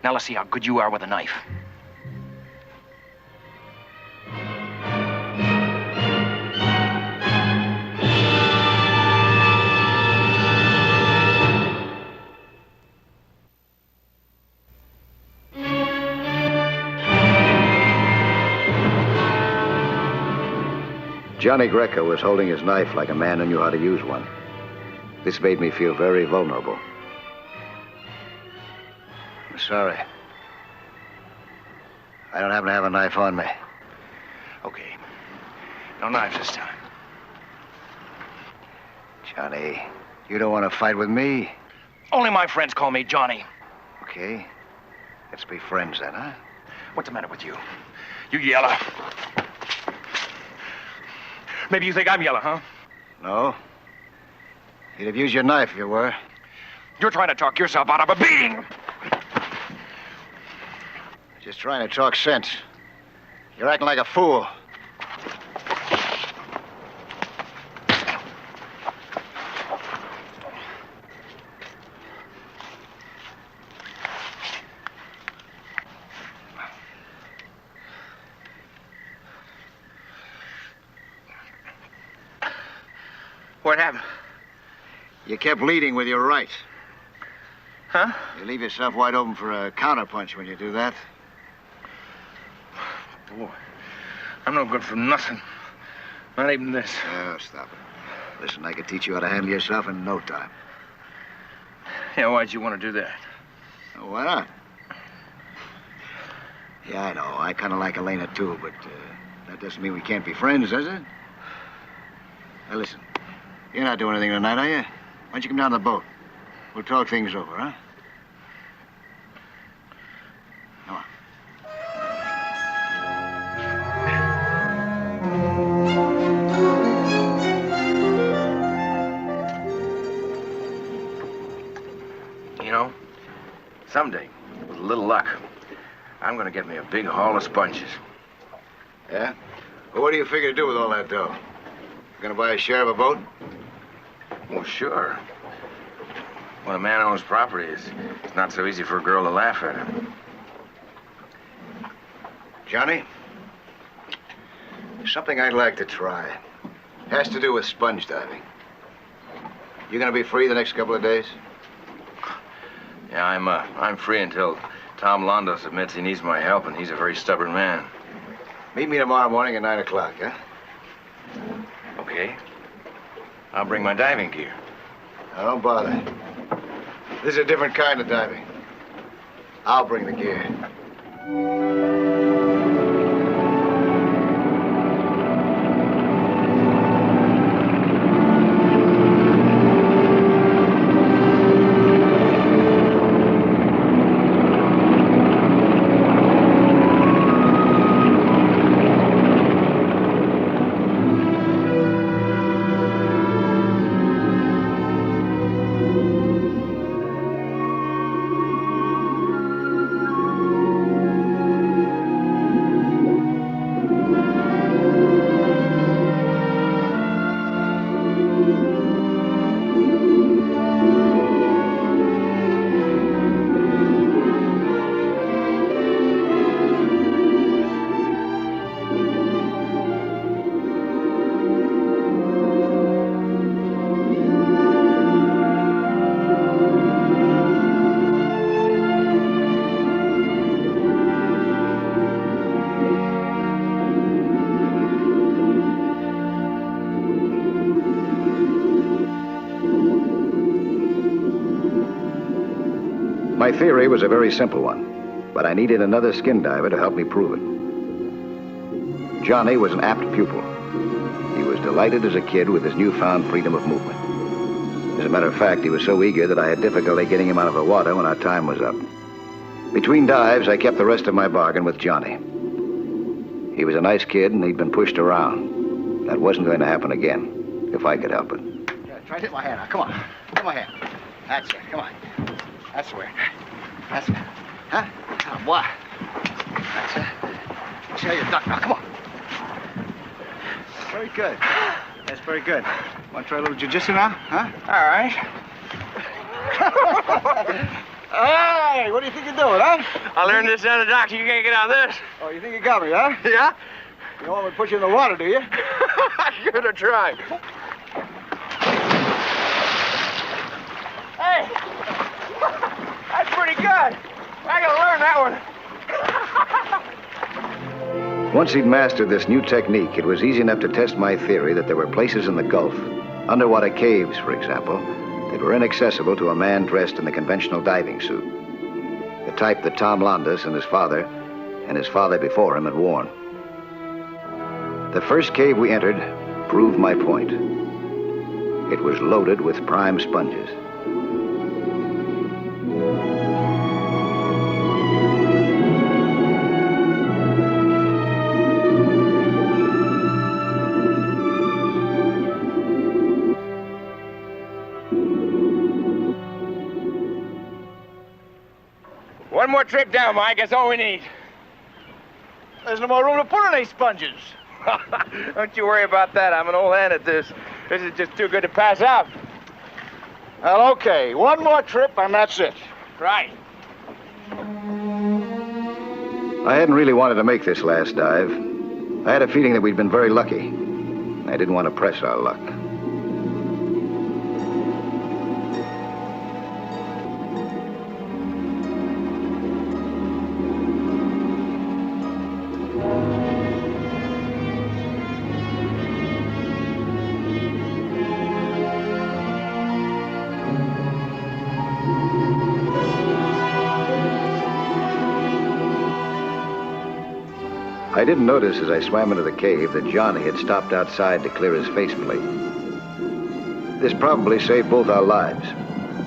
[SPEAKER 9] Now let's see how good you are with a knife.
[SPEAKER 3] Johnny Greco was holding his knife like a man who knew how to use one. This made me feel very vulnerable. I'm sorry. I don't happen to have a knife on me.
[SPEAKER 9] Okay. No knives this time.
[SPEAKER 3] Johnny, you don't want to fight with me?
[SPEAKER 9] Only my friends call me Johnny.
[SPEAKER 3] Okay. Let's be friends then, huh?
[SPEAKER 9] What's the matter with you? You yellow. Maybe you think I'm yellow, huh?
[SPEAKER 3] No. You'd have used your knife if you were.
[SPEAKER 9] You're trying to talk yourself out of a beating.
[SPEAKER 3] Just trying to talk sense. You're acting like a fool.
[SPEAKER 9] What happened?
[SPEAKER 3] You kept leading with your right.
[SPEAKER 9] Huh?
[SPEAKER 3] You leave yourself wide open for a counterpunch when you do that.
[SPEAKER 9] Boy, I'm no good for nothing. Not even this.
[SPEAKER 3] Oh, stop it. Listen, I could teach you how to handle yourself in no time.
[SPEAKER 9] Yeah, why'd you want to do that?
[SPEAKER 3] Oh, why not? Yeah, I know. I kind of like Elena, too, but that doesn't mean we can't be friends, does it? Now, listen. You're not doing anything tonight, are you? Why don't you come down to the boat? We'll talk things over, huh? Come on.
[SPEAKER 9] You know, someday, with a little luck, I'm gonna get me a big haul of sponges.
[SPEAKER 3] Yeah? Well, what do you figure to do with all that dough? Gonna buy a share of a boat?
[SPEAKER 9] Well, sure. When a man owns property, it's not so easy for a girl to laugh at him.
[SPEAKER 3] Johnny, there's something I'd like to try. It has to do with sponge diving. You gonna be free the next couple of days?
[SPEAKER 9] Yeah, I'm free until Tom Londos admits he needs my help, and he's a very stubborn man.
[SPEAKER 3] Meet me tomorrow morning at 9 o'clock, huh?
[SPEAKER 9] Okay. I'll bring my diving gear.
[SPEAKER 3] Now, don't bother. This is a different kind of diving. I'll bring the gear. My theory was a very simple one, but I needed another skin diver to help me prove it. Johnny was an apt pupil. He was delighted as a kid with his newfound freedom of movement. As a matter of fact, he was so eager that I had difficulty getting him out of the water when our time was up. Between dives, I kept the rest of my bargain with Johnny. He was a nice kid, and he'd been pushed around. That wasn't going to happen again, if I could help it.
[SPEAKER 12] Yeah, try to hit my hand now. Come on. Hit my hand. That's it. Come on. That's where. That's it. Huh? Oh, boy. That's it. See how you duck now. Come on. Very good. That's very good. Want to try a little jiu-jitsu now? Huh?
[SPEAKER 9] All right.
[SPEAKER 12] Hey, what do you think you're doing, huh?
[SPEAKER 9] I learned this down the doctor. You can't get out of this.
[SPEAKER 12] Oh, you think you got me, huh?
[SPEAKER 9] Yeah?
[SPEAKER 12] You don't want me to put you in the water, do you?
[SPEAKER 9] I'm gonna try. Hey! That's pretty good. I gotta learn that one.
[SPEAKER 3] Once he'd mastered this new technique, it was easy enough to test my theory that there were places in the Gulf, underwater caves, for example, that were inaccessible to a man dressed in the conventional diving suit. The type that Tom Londos and his father before him had worn. The first cave we entered proved my point. It was loaded with prime sponges.
[SPEAKER 9] One more trip down, Mike. That's all we need.
[SPEAKER 12] There's no more room to put any sponges.
[SPEAKER 9] Don't you worry about that. I'm an old hand at this. This is just too good to pass up.
[SPEAKER 12] Well, okay. One more trip, and that's it.
[SPEAKER 9] Right.
[SPEAKER 3] I hadn't really wanted to make this last dive. I had a feeling that we'd been very lucky. I didn't want to press our luck. I didn't notice as I swam into the cave that Johnny had stopped outside to clear his faceplate. This probably saved both our lives,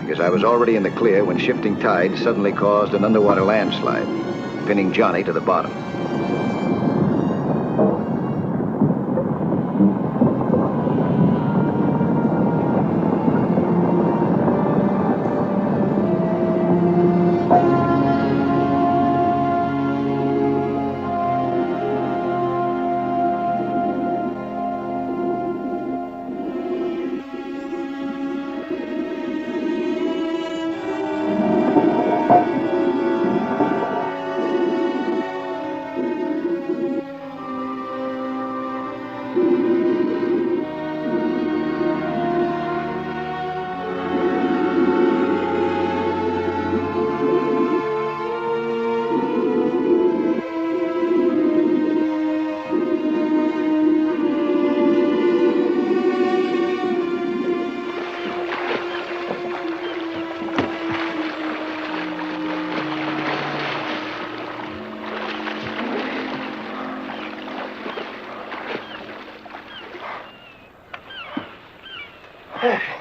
[SPEAKER 3] because I was already in the clear when shifting tides suddenly caused an underwater landslide, pinning Johnny to the bottom.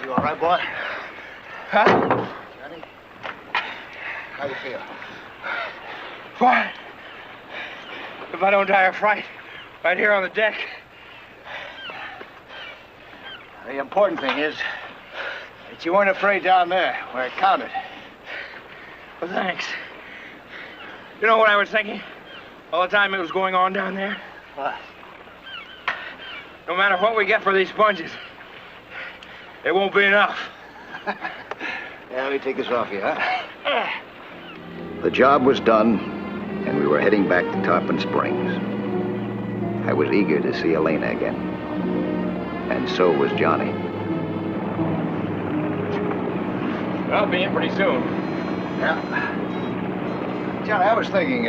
[SPEAKER 12] You all right, boy?
[SPEAKER 9] Huh?
[SPEAKER 12] Johnny? How you feel?
[SPEAKER 9] What? If I don't die of fright, right here on the deck.
[SPEAKER 12] The important thing is that you weren't afraid down there where it counted.
[SPEAKER 9] Well, thanks. You know what I was thinking? All the time it was going on down there?
[SPEAKER 12] What?
[SPEAKER 9] No matter what we get for these sponges, it won't be enough.
[SPEAKER 12] Yeah, let me take this off you, huh?
[SPEAKER 3] The job was done, and we were heading back to Tarpon Springs. I was eager to see Elena again. And so was Johnny.
[SPEAKER 9] I'll be in pretty soon.
[SPEAKER 12] Yeah. Johnny, I was thinking,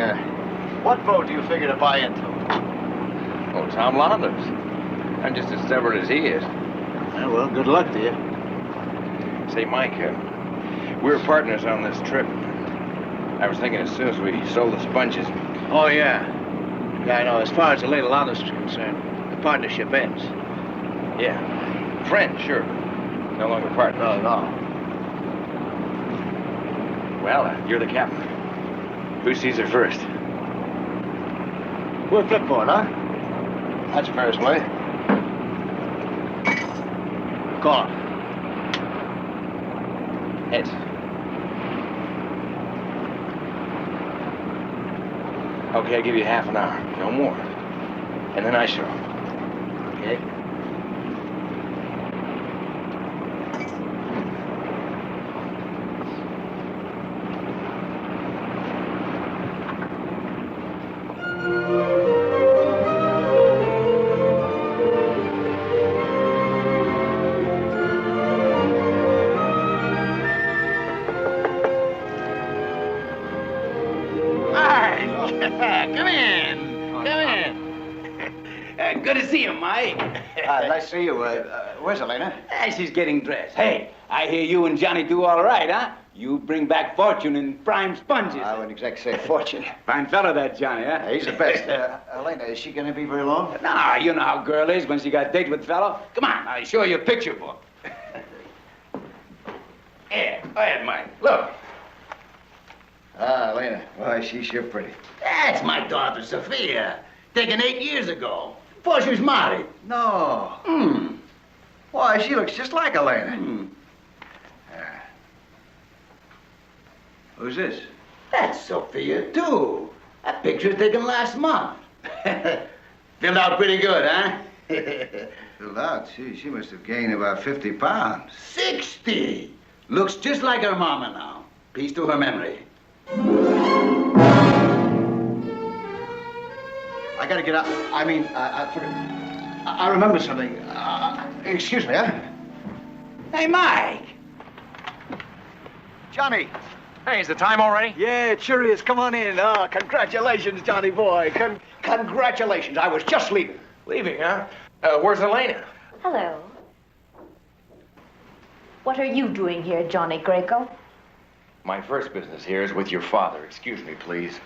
[SPEAKER 12] what boat do you figure to buy into?
[SPEAKER 9] Oh, Tom Launders. I'm just as stubborn as he is.
[SPEAKER 12] Yeah, well, good luck to you.
[SPEAKER 9] Say, Mike, we're partners on this trip. I was thinking as soon as we sold the sponges.
[SPEAKER 12] Oh, yeah. Yeah, I know. As far as the Lady Launders is concerned, the partnership ends.
[SPEAKER 9] Yeah. Friend, sure. No longer partners.
[SPEAKER 12] No, no.
[SPEAKER 9] Well, you're the captain. Who sees her first?
[SPEAKER 12] We're flipboard, huh? That's first way. Call her.
[SPEAKER 9] Heads. Okay, I'll give you half an hour. No more. And then I show.
[SPEAKER 12] Okay.
[SPEAKER 13] Come in. Good to see you, Mike.
[SPEAKER 12] Nice to see you. Where's Elena?
[SPEAKER 13] She's getting dressed. Hey, I hear you and Johnny do all right, huh? You bring back fortune in prime sponges.
[SPEAKER 12] I wouldn't exactly say fortune.
[SPEAKER 13] Fine fellow, that Johnny, huh?
[SPEAKER 12] He's the best. Elena, is she going to be very long?
[SPEAKER 13] Nah, you know how girl is when she got a date with fellow. Come on, I'll show you a picture book. Here, go ahead, Mike. Look.
[SPEAKER 12] Ah, Elena. Why, she's sure pretty.
[SPEAKER 13] That's my daughter, Sophia. Taken 8 years ago. Before she was married.
[SPEAKER 12] No. Why, she looks just like Elena. Who's this?
[SPEAKER 13] That's Sophia, too. That picture was taken last month. Filled out pretty good, huh?
[SPEAKER 3] Filled out? She must have gained about 50 pounds.
[SPEAKER 13] 60. Looks just like her mama now. Peace to her memory.
[SPEAKER 3] I gotta get out. I remember something. Excuse me, huh?
[SPEAKER 13] Hey, Mike.
[SPEAKER 3] Johnny.
[SPEAKER 9] Hey, is the time already?
[SPEAKER 3] Yeah, it sure is. Come on in. Oh, congratulations, Johnny boy. Congratulations. I was just leaving.
[SPEAKER 9] Leaving, huh? Where's Elena?
[SPEAKER 14] Hello. What are you doing here, Johnny Greco?
[SPEAKER 9] My first business here is with your father. Excuse me, please.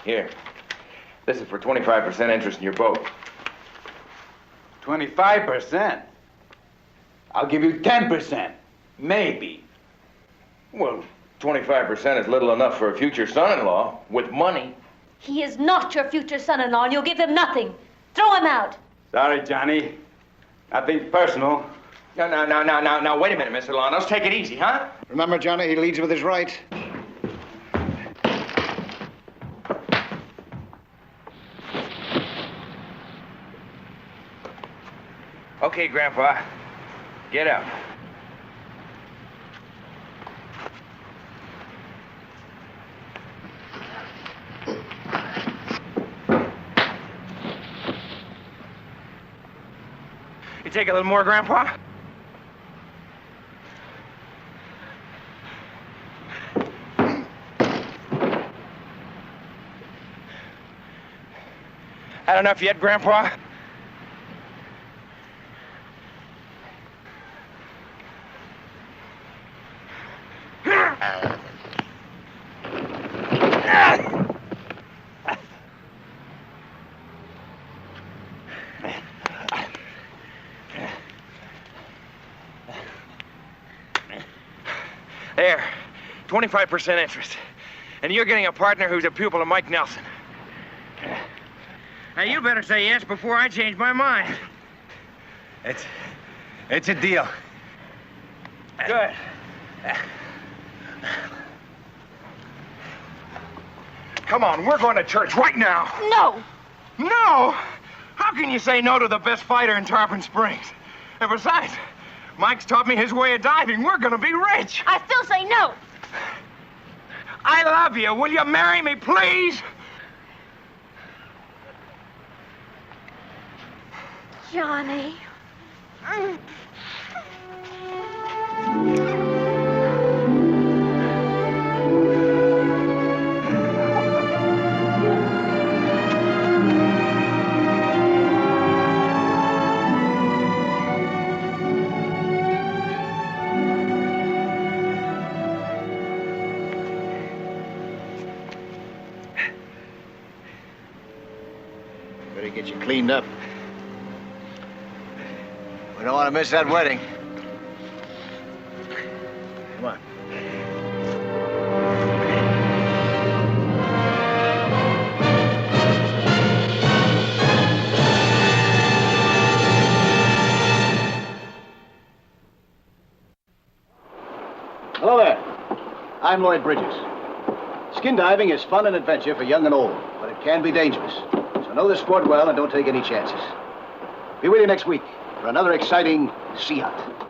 [SPEAKER 9] Here. This is for 25% interest in your boat.
[SPEAKER 13] 25%? I'll give you 10%. Maybe.
[SPEAKER 9] Well, 25% is little enough for a future son-in-law with money.
[SPEAKER 14] He is not your future son-in-law, and you'll give him nothing. Throw him out.
[SPEAKER 13] Sorry, Johnny. Nothing personal.
[SPEAKER 9] Now, wait a minute, Mr. Lanos. Take it easy, huh?
[SPEAKER 3] Remember, Johnny, he leads with his right.
[SPEAKER 9] Okay, Grandpa. Get up. You take a little more, Grandpa? Had enough yet, Grandpa? There, 25% interest. And you're getting a partner who's a pupil of Mike Nelson. Now, you better say yes before I change my mind.
[SPEAKER 13] It's a deal.
[SPEAKER 9] Good. Come on, we're going to church right now.
[SPEAKER 14] No.
[SPEAKER 9] No? How can you say no to the best fighter in Tarpon Springs? And besides, Mike's taught me his way of diving. We're going to be rich.
[SPEAKER 14] I still say no.
[SPEAKER 9] I love you. Will you marry me, please?
[SPEAKER 14] Johnny.
[SPEAKER 3] Better get you cleaned up. We don't want to miss that wedding. Come on.
[SPEAKER 12] Hello there. I'm Lloyd Bridges. Skin diving is fun and adventure for young and old, but it can be dangerous. So know the sport well and don't take any chances. Be with you next week for another exciting sea hunt.